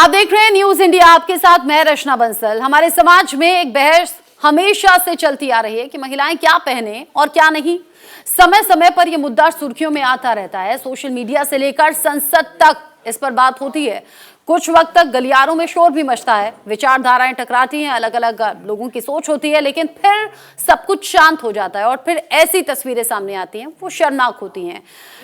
आप देख रहे हैं न्यूज इंडिया, आपके साथ मैं रचना बंसल। हमारे समाज में एक बहस हमेशा से चलती आ रही है कि महिलाएं क्या पहने और क्या नहीं। समय समय पर यह मुद्दा सुर्खियों में आता रहता है। सोशल मीडिया से लेकर संसद तक इस पर बात होती है। कुछ वक्त तक गलियारों में शोर भी मचता है, विचारधाराएं टकराती हैं, अलग अलग लोगों की सोच होती है, लेकिन फिर सब कुछ शांत हो जाता है और फिर ऐसी तस्वीरें सामने आती हैं, वो शर्मनाक होती हैं,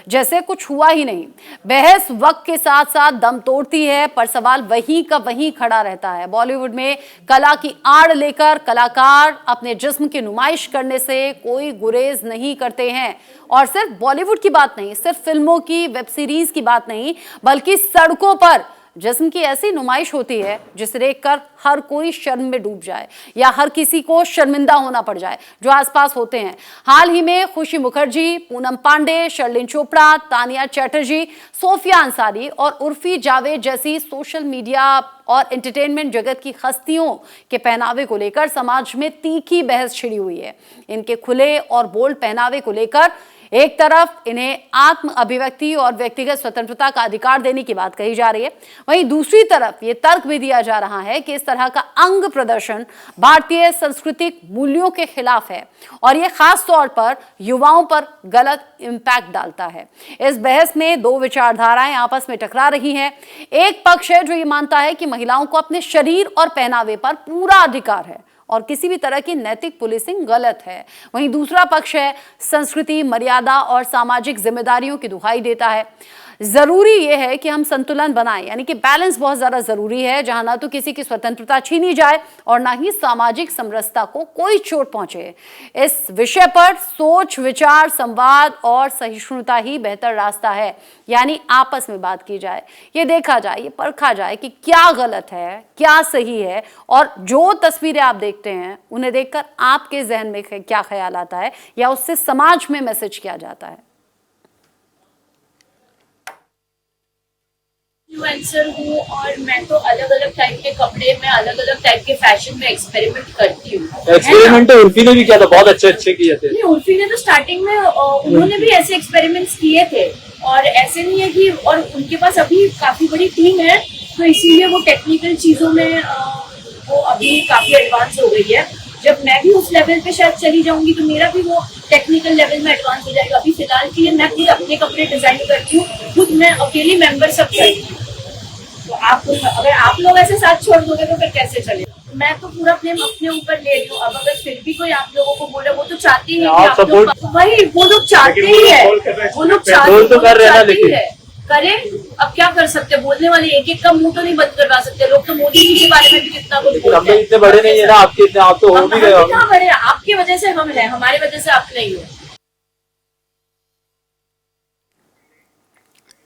जैसे कुछ हुआ ही नहीं। बहस वक्त के साथ साथ दम तोड़ती है, पर सवाल वहीं का वहीं खड़ा रहता है। बॉलीवुड में कला की आड़ लेकर कलाकार अपने जिस्म की नुमाइश करने से कोई गुरेज नहीं करते हैं। और सिर्फ बॉलीवुड की बात नहीं, सिर्फ फिल्मों की, वेब सीरीज की बात नहीं, बल्कि सड़कों पर जिस्म की ऐसी नुमाइश होती है जिसे देखकर हर कोई शर्म में डूब जाए या हर किसी को शर्मिंदा होना पड़ जाए जो आसपास होते हैं। हाल ही में खुशी मुखर्जी, पूनम पांडे, शर्लिन चोपड़ा, तानिया चैटर्जी, सोफिया अंसारी और उर्फी जावेद जैसी सोशल मीडिया और एंटरटेनमेंट जगत की हस्तियों के पहनावे को लेकर समाज में तीखी बहस छिड़ी हुई है। इनके खुले और बोल्ड पहनावे को लेकर एक तरफ इन्हें आत्म अभिव्यक्ति और व्यक्तिगत स्वतंत्रता का अधिकार देने की बात कही जा रही है, वहीं दूसरी तरफ ये तर्क भी दिया जा रहा है कि इस तरह का अंग प्रदर्शन भारतीय सांस्कृतिक मूल्यों के खिलाफ है और ये खास तौर पर युवाओं पर गलत इंपैक्ट डालता है। इस बहस में दो विचारधाराएं आपस में टकरा रही हैं। एक पक्ष है जो ये मानता है कि महिलाओं को अपने शरीर और पहनावे पर पूरा अधिकार है और किसी भी तरह की नैतिक पुलिसिंग गलत है। वहीं दूसरा पक्ष है संस्कृति, मर्यादा और सामाजिक जिम्मेदारियों की दुहाई देता है। जरूरी यह है कि हम संतुलन बनाएं, यानी कि बैलेंस बहुत ज्यादा जरूरी है, जहां ना तो किसी की स्वतंत्रता छीनी जाए और ना ही सामाजिक समरसता को कोई चोट पहुंचे। इस विषय पर सोच, विचार, संवाद और सहिष्णुता ही बेहतर रास्ता है, यानी आपस में बात की जाए, ये देखा जाए, ये परखा जाए कि क्या गलत है, क्या सही है, और जो तस्वीरें आप देखते हैं उन्हें देखकर आपके जहन में क्या ख्याल आता है या उससे समाज में मैसेज किया जाता है। इन्फ्लुएंसर हूँ और मैं तो अलग अलग टाइप के कपड़े में, अलग अलग टाइप के फैशन में एक्सपेरिमेंट करती हूँ। एक्सपेरिमेंट तो उर्फी ने भी किया था, बहुत अच्छे किए थे। नहीं, उर्फी ने तो स्टार्टिंग में उन्होंने भी ऐसे एक्सपेरिमेंट्स किए थे और ऐसे नहीं है कि, और उनके पास अभी काफी बड़ी टीम है, तो इसीलिए वो टेक्निकल चीजों में वो अभी काफी एडवांस हो गई है। जब मैं भी उस लेवल पे शायद चली जाऊंगी तो मेरा भी वो टेक्निकल लेवल में एडवांस हो जाएगा। अभी फिलहाल के लिए मैं खुद अपने कपड़े डिजाइन करती हूँ, खुद मैं अकेली मेंबर सब करती हूँ। तो आप अगर आप लोग ऐसे साथ छोड़ दोगे तो फिर कैसे चले। मैं तो पूरा ब्लेम अपने ऊपर ले रही हूँ। अब अगर फिर भी कोई आप लोगों को बोले, वो तो चाहते ही है कि आप लोग, वही वो लोग चाहते ही है, वो लोग चाहते ही है करें। अब क्या कर सकते हैं, बोलने वाले एक एक का मुंह तो नहीं बंद करवा सकते। लोग तो मोदी जी के बारे में भी कितना कुछ बोलते हैं। इतने बड़े नहीं है ना आपके, इतने आप तो हो भी गए। कितना बड़े, आपकी वजह से हम हैं, हमारी वजह से आप नहीं हो।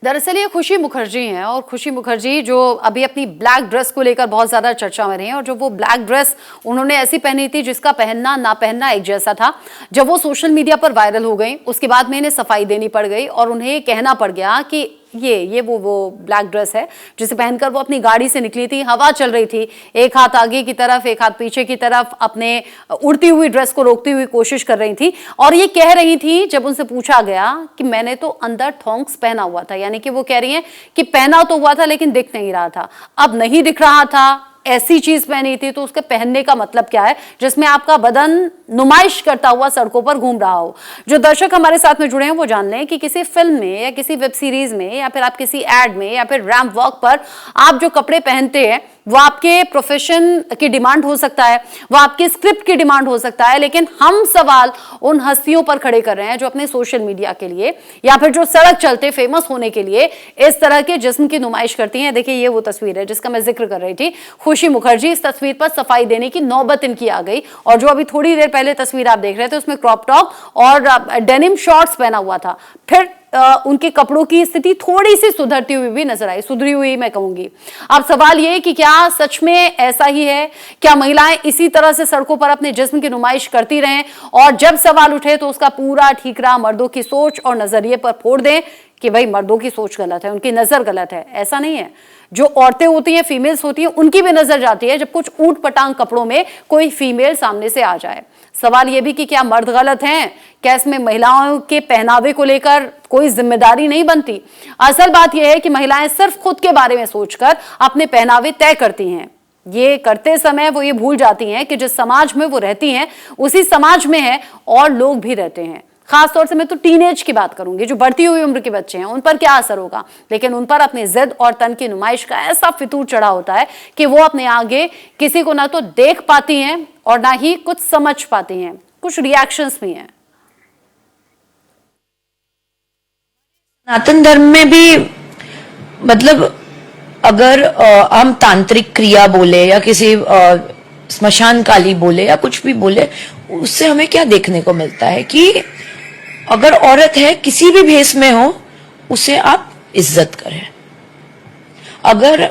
दरअसल ये खुशी मुखर्जी हैं और खुशी मुखर्जी जो अभी अपनी ब्लैक ड्रेस को लेकर बहुत ज़्यादा चर्चा में रही हैं और जो वो ब्लैक ड्रेस उन्होंने ऐसी पहनी थी जिसका पहनना ना पहनना एक जैसा था। जब वो सोशल मीडिया पर वायरल हो गई, उसके बाद में इन्हें सफाई देनी पड़ गई और उन्हें कहना पड़ गया कि ये वो ब्लैक ड्रेस है जिसे पहनकर वो अपनी गाड़ी से निकली थी। हवा चल रही थी, एक हाथ आगे की तरफ, एक हाथ पीछे की तरफ, अपने उड़ती हुई ड्रेस को रोकती हुई कोशिश कर रही थी और ये कह रही थी, जब उनसे पूछा गया कि मैंने तो अंदर थोंग्स पहना हुआ था, यानी कि वो कह रही हैं कि पहना तो हुआ था लेकिन दिख नहीं रहा था। अब नहीं दिख रहा था, ऐसी चीज पहनी थी, तो उसके पहनने का मतलब क्या है जिसमें आपका बदन नुमाइश करता हुआ सड़कों पर घूम रहा हो। जो दर्शक हमारे साथ में जुड़े हैं वो जान लें कि किसी फिल्म में या किसी वेब सीरीज में या फिर आप किसी एड में या फिर रैंप वॉक पर आप जो कपड़े पहनते हैं वो आपके प्रोफेशन की डिमांड हो सकता है, वो आपके स्क्रिप्ट की डिमांड हो सकता है, लेकिन हम सवाल उन हस्तियों पर खड़े कर रहे हैं जो अपने सोशल मीडिया के लिए या फिर जो सड़क चलते फेमस होने के लिए इस तरह के जिस्म की नुमाइश करती हैं। देखिए, ये वो तस्वीर है जिसका मैं जिक्र कर रही थी, खुशी मुखर्जी। इस तस्वीर पर सफाई देने की नौबत इनकी आ गई और जो अभी थोड़ी देर पहले तस्वीर आप देख रहे थे उसमें क्रॉप टॉप और डेनिम शॉर्ट्स पहना हुआ था। फिर उनके कपड़ों की स्थिति थोड़ी सी सुधरती हुई भी नजर आई, सुधरी हुई मैं कहूंगी। अब सवाल ये कि क्या सच में ऐसा ही है? क्या महिलाएं इसी तरह से सड़कों पर अपने जिस्म की नुमाइश करती रहें और जब सवाल उठे तो उसका पूरा ठीकरा मर्दों की सोच और नजरिए पर फोड़ दें कि भाई मर्दों की सोच गलत है, उनकी नजर गलत है? ऐसा नहीं है। जो औरतें होती हैं, फीमेल्स होती हैं, उनकी भी नजर जाती है जब कुछ ऊट पटांग कपड़ों में कोई फीमेल सामने से आ जाए। सवाल ये भी कि क्या मर्द गलत हैं, क्या इसमें महिलाओं के पहनावे को लेकर कोई जिम्मेदारी नहीं बनती। असल बात यह है कि महिलाएं सिर्फ खुद के बारे में सोचकर अपने पहनावे तय करती हैं। ये करते समय वो ये भूल जाती हैं कि जिस समाज में वो रहती हैं उसी समाज में है और लोग भी रहते हैं। खासतौर से मैं तो टीनेज की बात करूंगी, जो बढ़ती हुई उम्र के बच्चे हैं उन पर क्या असर होगा, लेकिन उन पर अपनी जिद और तन की नुमाइश का ऐसा फितूर चढ़ा होता है कि वो अपने आगे किसी को ना तो देख पाती हैं और ना ही कुछ समझ पाती हैं। कुछ रिएक्शंस भी हैं। सनातन धर्म में भी मतलब अगर हम तांत्रिक क्रिया बोले या किसी स्मशान काली बोले या कुछ भी बोले, उससे हमें क्या देखने को मिलता है कि अगर औरत है किसी भी भेष में हो उसे आप इज्जत करें। अगर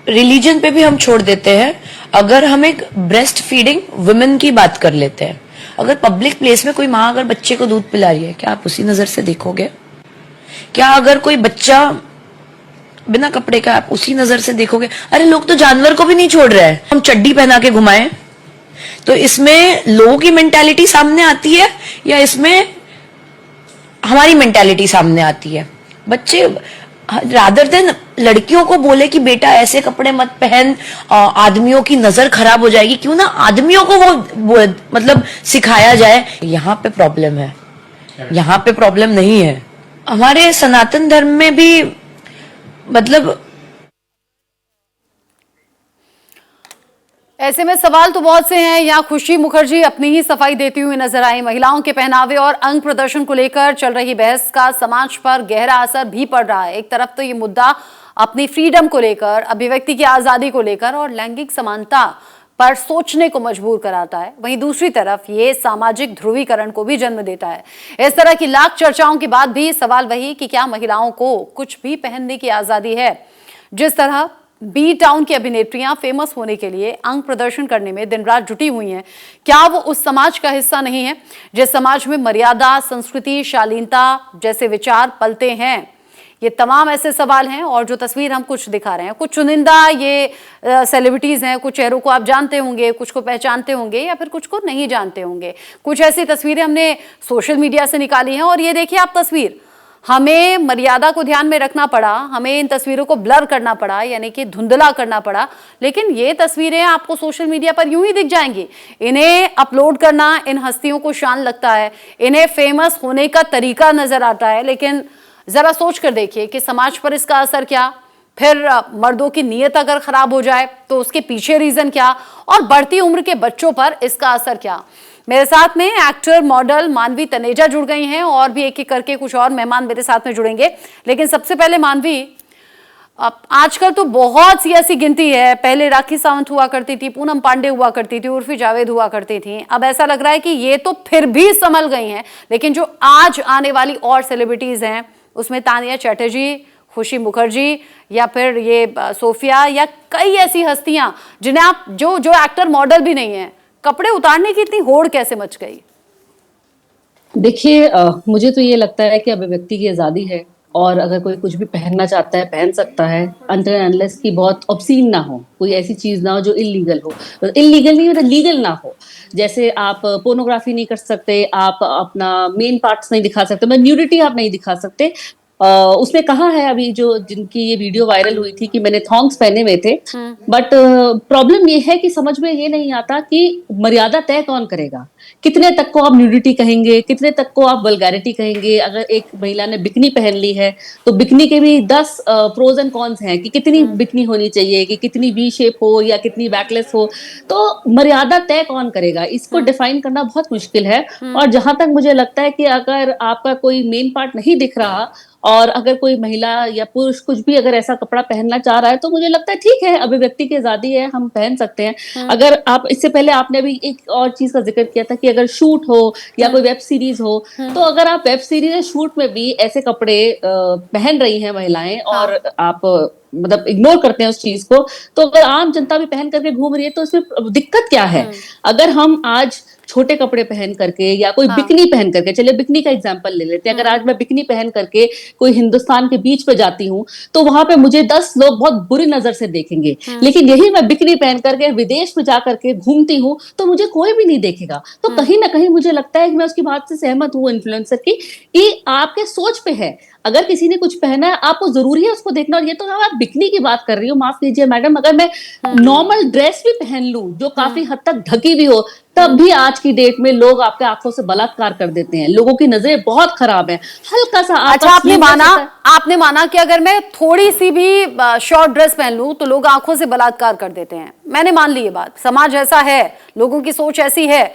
रिलीजन पे भी हम छोड़ देते हैं, अगर हम एक ब्रेस्ट फीडिंग वुमेन की बात कर लेते हैं, अगर पब्लिक प्लेस में कोई माँ अगर बच्चे को दूध पिला रही है, क्या आप उसी नजर से देखोगे? क्या अगर कोई बच्चा बिना कपड़े का आप उसी नजर से देखोगे? अरे लोग तो जानवर को भी नहीं छोड़ रहे हैं, हम चड्डी पहना के घुमाएं। तो इसमें लोगों की मेंटालिटी सामने आती है या इसमें हमारी मेंटालिटी सामने आती है? बच्चे रादर देन लड़कियों को बोले कि बेटा ऐसे कपड़े मत पहन, आदमियों की नजर खराब हो जाएगी, क्यों ना आदमियों को वो मतलब सिखाया जाए। यहाँ पे प्रॉब्लम है, यहाँ पे प्रॉब्लम नहीं है। हमारे सनातन धर्म में भी मतलब ऐसे में सवाल तो बहुत से हैं। यहाँ खुशी मुखर्जी अपनी ही सफाई देती हुई नजर आई। महिलाओं के पहनावे और अंग प्रदर्शन को लेकर चल रही बहस का समाज पर गहरा असर भी पड़ रहा है। एक तरफ तो ये मुद्दा अपनी फ्रीडम को लेकर, अभिव्यक्ति की आजादी को लेकर और लैंगिक समानता पर सोचने को मजबूर कराता है, वहीं दूसरी तरफ ये सामाजिक ध्रुवीकरण को भी जन्म देता है। इस तरह की लाख चर्चाओं के बाद भी सवाल वही कि क्या महिलाओं को कुछ भी पहनने की आजादी है? जिस तरह बी टाउन की अभिनेत्रियां फेमस होने के लिए अंग प्रदर्शन करने में दिन रात जुटी हुई हैं, क्या वो उस समाज का हिस्सा नहीं है जिस समाज में मर्यादा, संस्कृति, शालीनता जैसे विचार पलते हैं? ये तमाम ऐसे सवाल हैं। और जो तस्वीर हम कुछ दिखा रहे हैं, कुछ चुनिंदा ये सेलिब्रिटीज हैं, कुछ चेहरों को आप जानते होंगे, कुछ को पहचानते होंगे या फिर कुछ को नहीं जानते होंगे। कुछ ऐसी तस्वीरें हमने सोशल मीडिया से निकाली हैं और ये देखिए आप तस्वीर, हमें मर्यादा को ध्यान में रखना पड़ा, हमें इन तस्वीरों को ब्लर करना पड़ा, यानी कि धुंधला करना पड़ा, लेकिन ये तस्वीरें आपको सोशल मीडिया पर यूं ही दिख जाएंगी। इन्हें अपलोड करना इन हस्तियों को शान लगता है, इन्हें फेमस होने का तरीका नजर आता है, लेकिन जरा सोच कर देखिए कि समाज पर इसका असर क्या? फिर मर्दों की नीयत अगर खराब हो जाए तो उसके पीछे रीजन क्या? और बढ़ती उम्र के बच्चों पर इसका असर क्या? मेरे साथ में एक्टर मॉडल मानवी तनेजा जुड़ गई हैं और भी एक एक करके कुछ और मेहमान मेरे साथ में जुड़ेंगे। लेकिन सबसे पहले मानवी, आजकल तो बहुत सी ऐसी गिनती है, पहले राखी सावंत हुआ करती थी, पूनम पांडे हुआ करती थी, उर्फी जावेद हुआ करती थी, अब ऐसा लग रहा है कि ये तो फिर भी संभल गई हैं, लेकिन जो आज आने वाली और सेलिब्रिटीज हैं उसमें तानिया चैटर्जी, खुशी मुखर्जी या फिर ये सोफिया या कई ऐसी हस्तियां जिन्हें आप जो एक्टर मॉडल भी नहीं है, कपड़े उतारने की इतनी होड़ कैसे मच गई? देखिए, मुझे तो ये लगता है कि अभिव्यक्ति की आज़ादी है और अगर कोई कुछ भी पहनना चाहता है पहन सकता है, अनटिल अनलेस की बहुत ऑब्सीन ना हो, कोई ऐसी चीज ना हो जो इलीगल हो। इलीगल नहीं मतलब लीगल ना हो। जैसे आप पोर्नोग्राफी नहीं कर सकते, आप अपना मेन पार्ट्स नहीं दिखा सकते, मतलब न्यूडिटी आप नहीं दिखा सकते। उसने कहा है अभी जो जिनकी ये वीडियो वायरल हुई थी कि मैंने थॉन्ग्स पहने हुए थे, बट प्रॉब्लम ये है कि समझ में ये नहीं आता कि मर्यादा तय कौन करेगा। कितने तक को आप न्यूडिटी कहेंगे, कितने तक को आप वल्गैरिटी कहेंगे। अगर एक महिला ने बिकनी पहन ली है तो बिकनी के भी 10 प्रोज एंड कॉन्स हैं कि कितनी बिकनी होनी चाहिए, कि कितनी वी शेप हो या कितनी बैकलेस हो। तो मर्यादा तय कौन करेगा, इसको डिफाइन करना बहुत मुश्किल है। और जहां तक मुझे लगता है कि अगर आपका कोई मेन पार्ट नहीं दिख रहा और अगर कोई महिला या पुरुष कुछ भी अगर ऐसा कपड़ा पहनना चाह रहा है तो मुझे लगता है ठीक है, अभिव्यक्ति की आजादी है, हम पहन सकते हैं। अगर आप इससे पहले आपने भी एक और चीज का जिक्र किया था कि अगर शूट हो या कोई वेब सीरीज हो, तो अगर आप वेब सीरीज या शूट में भी ऐसे कपड़े पहन रही हैं महिलाएं और आप मतलब इग्नोर करते हैं उस चीज को। तो अगर आम जनता भी पहन करके घूम रही है तो इसमें दिक्कत क्या है? अगर हम आज छोटे कपड़े पहन करके या कोई बिकनी पहन करके, चलिए बिकनी का एग्जांपल ले लेते हैं, अगर आज मैं बिकनी पहन करके कोई हिंदुस्तान के बीच पे जाती हूँ तो वहां पे मुझे 10 लोग बहुत बुरी नजर से देखेंगे, लेकिन यही मैं बिकनी पहन करके विदेश में जा करके घूमती हूँ तो मुझे कोई भी नहीं देखेगा। तो कहीं ना कहीं मुझे लगता है कि मैं उसकी बात से सहमत हूँ इन्फ्लुएंसर की, कि आपके सोच पे है। अगर किसी ने कुछ पहना है आपको जरूरी है उसको देखना। और ये तो आप बिकनी की बात कर रही हो, माफ कीजिए मैडम, अगर मैं नॉर्मल ड्रेस भी पहन लूं जो काफी हद तक ढकी भी हो, तब भी आज की डेट में लोग आपके आंखों से बलात्कार कर देते हैं। लोगों की नजरें बहुत खराब है। हल्का सा अच्छा, आपने माना कि अगर मैं थोड़ी सी भी शॉर्ट ड्रेस पहन लूं तो लोग आंखों से बलात्कार कर देते हैं। मैंने मान ली ये बात, समाज ऐसा है, लोगों की सोच ऐसी है।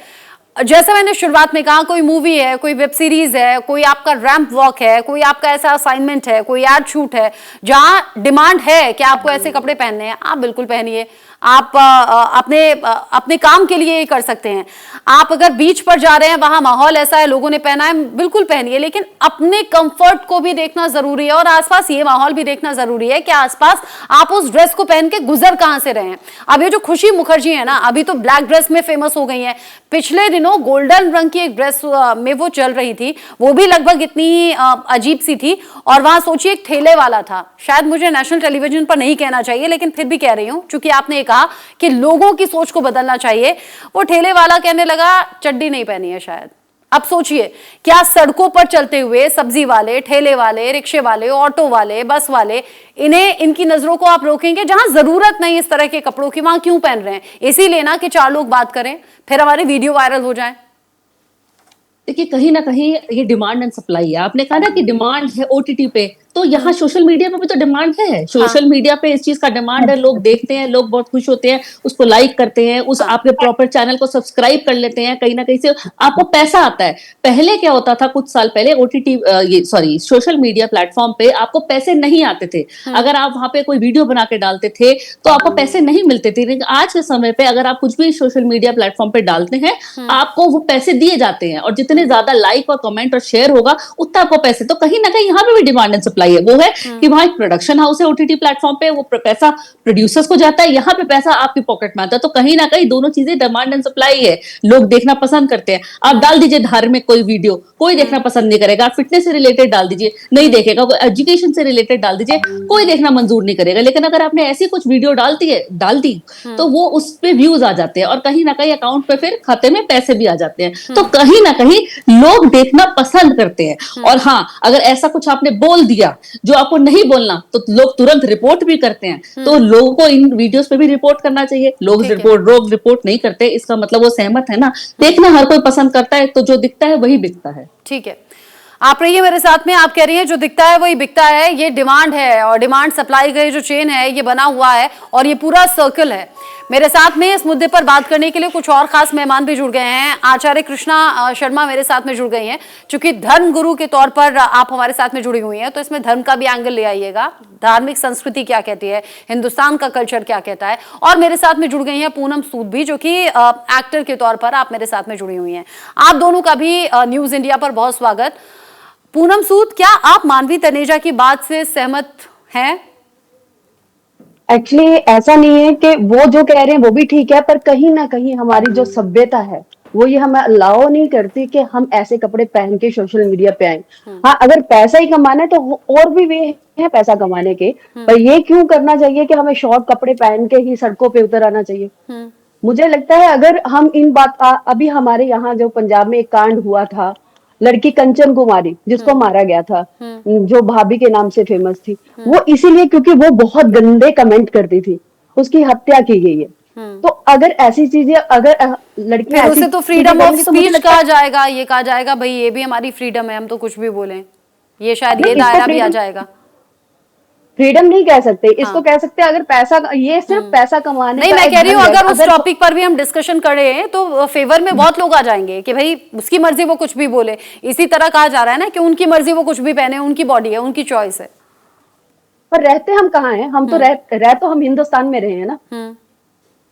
जैसे मैंने शुरुआत में कहा, कोई मूवी है, कोई वेब सीरीज है, कोई आपका रैंप वॉक है, कोई आपका ऐसा असाइनमेंट है, कोई एड शूट है जहां डिमांड है कि आपको ऐसे कपड़े पहनने हैं, आप बिल्कुल पहनिए। आप अपने काम के लिए ये कर सकते हैं। आप अगर बीच पर जा रहे हैं, वहां माहौल ऐसा है, लोगों ने पहना है, बिल्कुल पहनिए, लेकिन अपने कंफर्ट को भी देखना जरूरी है और आसपास ये माहौल भी देखना जरूरी है कि आसपास आप उस ड्रेस को पहन के गुजर कहां से रहे हैं। अब ये जो खुशी मुखर्जी है ना, अभी तो ब्लैक ड्रेस में फेमस हो गई है, पिछले दिनों गोल्डन रंग की एक ड्रेस में वो चल रही थी, वो भी लगभग इतनी अजीब सी थी। और वहां सोचिए एक ठेले वाला था, शायद मुझे नेशनल टेलीविजन पर नहीं कहना चाहिए लेकिन फिर भी कह रही हूं क्योंकि आपने कहा कि लोगों की सोच को बदलना चाहिए। वो ठेले वाला कहने लगा चड्डी नहीं पहनी है शायद। अब सोचिए, क्या सड़कों पर चलते हुए सब्जी वाले, ठेले वाले, रिक्शे वाले, ऑटो वाले, बस वाले, इनकी नजरों को आप रोकेंगे? जहां जरूरत नहीं इस तरह के कपड़ों की, वहां क्यों पहन रहे हैं? इसीलिए ना कि 4 लोग बात करें, फिर हमारी वीडियो वायरल हो जाए। देखिए, कहीं ना कहीं ये डिमांड एंड सप्लाई है। आपने कहा ना कि डिमांड है ओटीटी पे, तो यहाँ सोशल मीडिया पे भी तो डिमांड है। सोशल मीडिया पे इस चीज का डिमांड है, लोग देखते हैं, लोग बहुत खुश होते हैं, उसको लाइक करते हैं, उस आपके प्रॉपर चैनल को सब्सक्राइब कर लेते हैं, कहीं ना कहीं से आपको पैसा आता है। पहले क्या होता था, कुछ साल पहले ओटीटी सोशल मीडिया प्लेटफॉर्म पे आपको पैसे नहीं आते थे। अगर आप वहां पे कोई वीडियो बना के डालते थे तो आपको पैसे नहीं मिलते थे, लेकिन आज के समय पे अगर आप कुछ भी सोशल मीडिया प्लेटफॉर्म पे डालते हैं आपको वो पैसे दिए जाते हैं, और जितने ज्यादा लाइक और कमेंट और शेयर होगा उतना आपको पैसे। तो कहीं ना कहीं यहाँ पे भी डिमांड एंड सप्लाई है। वो है कि वहां एक प्रोडक्शन हाउस है ओटीटी प्लेटफॉर्म पे, वो पैसा प्रोड्यूसर्स को जाता है, यहाँ पे पैसा आपकी पॉकेट में आता है। तो कहीं ना कहीं दोनों चीजें डिमांड एंड सप्लाई है। लोग देखना पसंद करते हैं। आप डाल दीजिए धार्मिक कोई वीडियो, कोई देखना पसंद नहीं करेगा। आप फिटनेस से रिलेटेड डाल दीजिए, नहीं देखेगा। कोई एजुकेशन से रिलेटेड डाल दीजिए, कोई देखना मंजूर नहीं करेगा। लेकिन अगर आपने ऐसी कुछ वीडियो डाल दी तो वो उस पे व्यूज आ जाते हैं और कहीं ना कहीं अकाउंट पे फिर खाते में पैसे भी आ जाते हैं। तो कहीं ना कहीं लोग देखना पसंद करते हैं। और हाँ, अगर ऐसा कुछ आपने बोल दिया जो आपको नहीं बोलना तो लोग तुरंत रिपोर्ट भी करते हैं। तो लोगों को इन वीडियोस पे भी रिपोर्ट करना चाहिए। लोग रिपोर्ट नहीं करते, इसका मतलब वो सहमत है ना। देखना हर कोई पसंद करता है, तो जो दिखता है वही बिकता है। ठीक है, आप रहिए मेरे साथ में। आप कह रही हैं जो दिखता है वही बिकता है, ये डिमांड है और डिमांड सप्लाई का जो चेन है ये बना हुआ है और ये पूरा सर्कल है। मेरे साथ में इस मुद्दे पर बात करने के लिए कुछ और खास मेहमान भी जुड़ गए हैं। आचार्य कृष्णा शर्मा मेरे साथ में जुड़ गई हैं। चूंकि धर्म गुरु के तौर पर आप हमारे साथ में जुड़ी हुई हैं तो इसमें धर्म का भी एंगल ले आइएगा, धार्मिक संस्कृति क्या कहती है, हिंदुस्तान का कल्चर क्या कहता है। और मेरे साथ में जुड़ गई हैं पूनम सूद भी, जो कि एक्टर के तौर पर आप मेरे साथ में जुड़ी हुई हैं। आप दोनों का भी न्यूज इंडिया पर बहुत स्वागत। पूनम सूद, क्या आप मानवी तनेजा की बात से सहमत हैं? एक्चुअली ऐसा नहीं है कि वो जो कह रहे हैं वो भी ठीक है, पर कहीं ना कहीं हमारी जो सभ्यता है वो ये हमें अलाउ नहीं करती कि हम ऐसे कपड़े पहन के सोशल मीडिया पे आए। हाँ, अगर पैसा ही कमाना है तो और भी वे हैं पैसा कमाने के, पर ये क्यों करना चाहिए कि हमें शॉर्ट कपड़े पहन के ही सड़कों पे उतर आना चाहिए? मुझे लगता है अगर हम इन अभी हमारे यहाँ जो पंजाब में एक कांड हुआ था, लड़की कंचन कुमारी जिसको मारा गया था, जो भाभी के नाम से फेमस थी, वो इसीलिए क्योंकि वो बहुत गंदे कमेंट करती थी, उसकी हत्या की गई है। तो अगर ऐसी चीजें अगर लड़कियां उसे तो फ्रीडम ऑफ स्पीच कहा जाएगा, ये कहा जाएगा भाई ये भी हमारी फ्रीडम है, हम तो कुछ भी बोलें, ये शायद ये दायरा भी आ जाएगा। फ्रीडम नहीं कह सकते इसको, कह सकते हैं अगर पैसा, ये सिर्फ पैसा कमाने नहीं, मैं कह रही हूँ अगर उस टॉपिक पर भी हम डिस्कशन करें तो फेवर में बहुत लोग आ जाएंगे कि भाई उसकी मर्जी वो कुछ भी बोले। इसी तरह कहा जा रहा है ना कि उनकी मर्जी वो कुछ भी पहने, उनकी बॉडी है, उनकी चॉइस है। पर रहते हम कहाँ हैं? हम तो रह तो हम हिंदुस्तान में रहे हैं ना।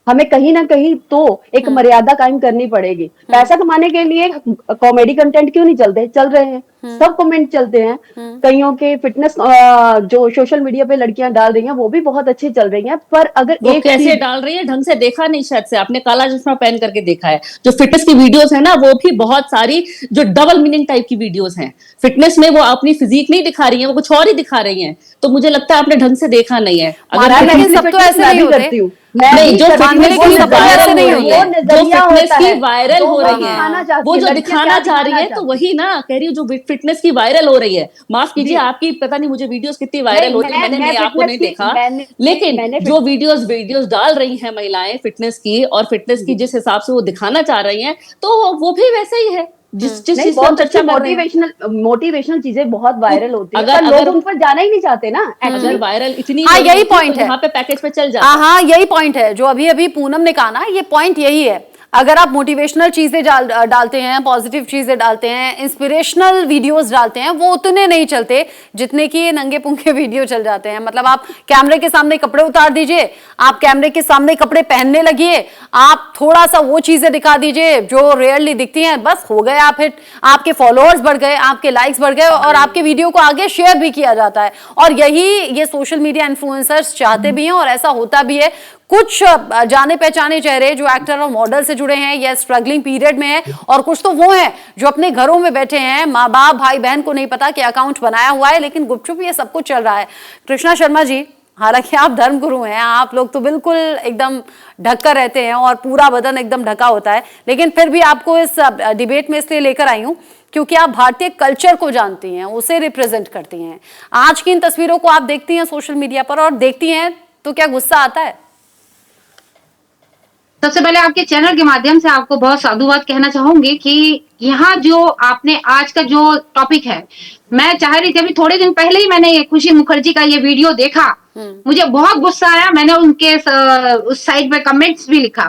हमें कहीं ना कहीं तो एक मर्यादा कायम करनी पड़ेगी। पैसा कमाने के लिए कॉमेडी कंटेंट क्यों नहीं चल रहे हैं, सब कमेंट चलते हैं। कईयों के फिटनेस जो सोशल मीडिया पे लड़कियां डाल रही हैं वो भी बहुत अच्छी चल रही हैं, पर अगर वो एक कैसे डाल रही है ढंग से देखा नहीं शायद से आपने, काला चश्मा पहन करके देखा है। जो फिटनेस की वीडियोस है ना वो भी बहुत सारी जो डबल मीनिंग टाइप की वीडियोस हैं। फिटनेस में वो अपनी फिजिक नहीं दिखा रही है, वो कुछ और ही दिखा रही हैं। तो मुझे लगता है आपने ढंग से देखा नहीं है। अगर आप लेकिन सब तो ऐसे नहीं होते। नहीं, जो फिटनेस की वायरल हो रही है, जो फिटनेस की वायरल हो रही है, वो जो दिखाना चाह रही है, तो वही ना कह रही हूँ, जो फिटनेस की वायरल हो रही है। माफ कीजिए, आपकी पता नहीं मुझे वीडियोस कितनी वायरल होती है, मैंने आपको नहीं देखा, लेकिन जो वीडियोस डाल रही हैं महिलाएं फिटनेस की, और फिटनेस की जिस हिसाब से वो दिखाना चाह रही हैं, तो वो भी वैसे ही है जिस चीज पर हम चर्चा कर रहे हैं। मोटिवेशनल चीजें बहुत वायरल होती है, अगर लोग उन पर जाना ही नहीं चाहते ना। अगर वायरल इतनी हाँ, यही पॉइंट है, यहाँ पे पैकेज पे चल जाता। हाँ, यही पॉइंट है जो अभी अभी पूनम ने कहा ना, ये पॉइंट यही है। अगर आप मोटिवेशनल चीजें डालते हैं, पॉजिटिव चीजें डालते हैं, इंस्पिरेशनल वीडियोस डालते हैं, वो उतने नहीं चलते जितने कि ये नंगे पुंगे वीडियो चल जाते हैं। मतलब आप कैमरे के सामने कपड़े उतार दीजिए, आप कैमरे के सामने कपड़े पहनने लगिए, आप थोड़ा सा वो चीजें दिखा दीजिए जो रेयरली दिखती हैं, बस हो गए आप हिट। आपके फॉलोअर्स बढ़ गए, आपके लाइक्स बढ़ गए, और आपके वीडियो को आगे शेयर भी किया जाता है। और यही ये सोशल मीडिया इन्फ्लुएंसर्स चाहते भी हैं, और ऐसा होता भी है। कुछ जाने पहचाने चेहरे जो एक्टर और मॉडल से जुड़े हैं या स्ट्रगलिंग पीरियड में हैं, और कुछ तो वो हैं जो अपने घरों में बैठे हैं, माँ बाप भाई बहन को नहीं पता कि अकाउंट बनाया हुआ है, लेकिन गुपचुप ये सब कुछ चल रहा है। कृष्णा शर्मा जी, हालांकि आप धर्मगुरु हैं, आप लोग तो बिल्कुल एकदम ढक कर रहते हैं और पूरा बदन एकदम ढका होता है, लेकिन फिर भी आपको इस डिबेट में इसलिए लेकर आई हूं क्योंकि आप भारतीय कल्चर को जानती हैं, उसे रिप्रेजेंट करती हैं। आज की इन तस्वीरों को आप देखती हैं सोशल मीडिया पर, और देखती हैं तो क्या गुस्सा आता है? सबसे पहले आपके चैनल के माध्यम से आपको बहुत साधुवाद कहना चाहूंगी कि यहाँ जो आपने आज का जो टॉपिक है, मैं चाह रही थी, अभी थोड़े दिन पहले ही मैंने ये खुशी मुखर्जी का ये वीडियो देखा, मुझे बहुत गुस्सा आया। मैंने उनके उस साइड पे कमेंट्स भी लिखा।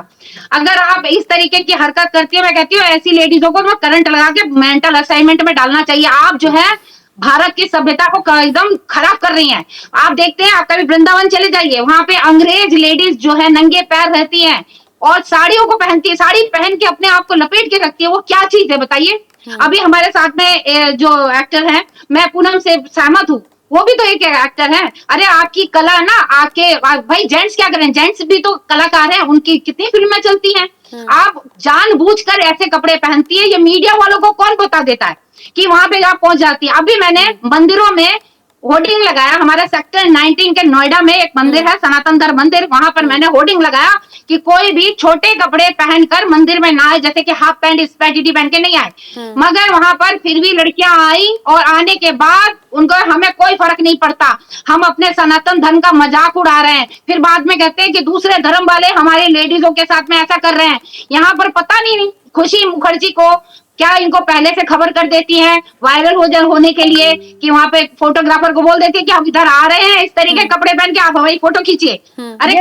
अगर आप इस तरीके की हरकत करती है, मैं कहती हूँ ऐसी लेडीजों को करंट लगा के मेंटल असाइनमेंट में डालना चाहिए। आप जो है भारत की सभ्यता को एकदम खराब कर रही हैं। आप देखते हैं, आप कभी वृंदावन चले जाइए, वहां पे अंग्रेज लेडीज जो है नंगे पैर रहती हैं और साड़ियों को पहनती है, साड़ी पहन के अपने आप को लपेट के रखती है। वो क्या चीज है बताइए? अभी हमारे साथ में जो एक्टर है, मैं पूनम से सहमत हूँ, वो भी तो एक एक्टर है। अरे आपकी कला ना, आपके भाई जेंट्स क्या करें, जेंट्स भी तो कलाकार हैं, उनकी कितनी फिल्में चलती हैं। आप जानबूझकर ऐसे कपड़े पहनती है, ये मीडिया वालों को कौन बता देता है कि वहां पे आप पहुंच जाती है। अभी मैंने मंदिरों में होर्डिंग लगाया, हमारे सेक्टर 19 के नोएडा में एक मंदिर है, सनातन धर्म मंदिर, वहां पर मैंने होर्डिंग लगाया कि कोई भी छोटे कपड़े पहनकर मंदिर में ना आए, जैसे कि हाफ पैंट स्पेटिटी पहन के नहीं आए। मगर वहां पर फिर भी लड़कियां आई, और आने के बाद उनको हमें कोई फर्क नहीं पड़ता, हम अपने सनातन धर्म का मजाक उड़ा रहे हैं। फिर बाद में कहते हैं कि दूसरे धर्म वाले हमारी लेडीजों के साथ में ऐसा कर रहे हैं। यहाँ पर पता नहीं खुशी मुखर्जी को क्या इनको पहले से खबर कर देती हैं वायरल होने के लिए, कि वहां पे फोटोग्राफर को बोल देती है कि हम इधर आ रहे हैं, इस तरीके कपड़े पहन के आप हमारी फोटो खींचिए। अरे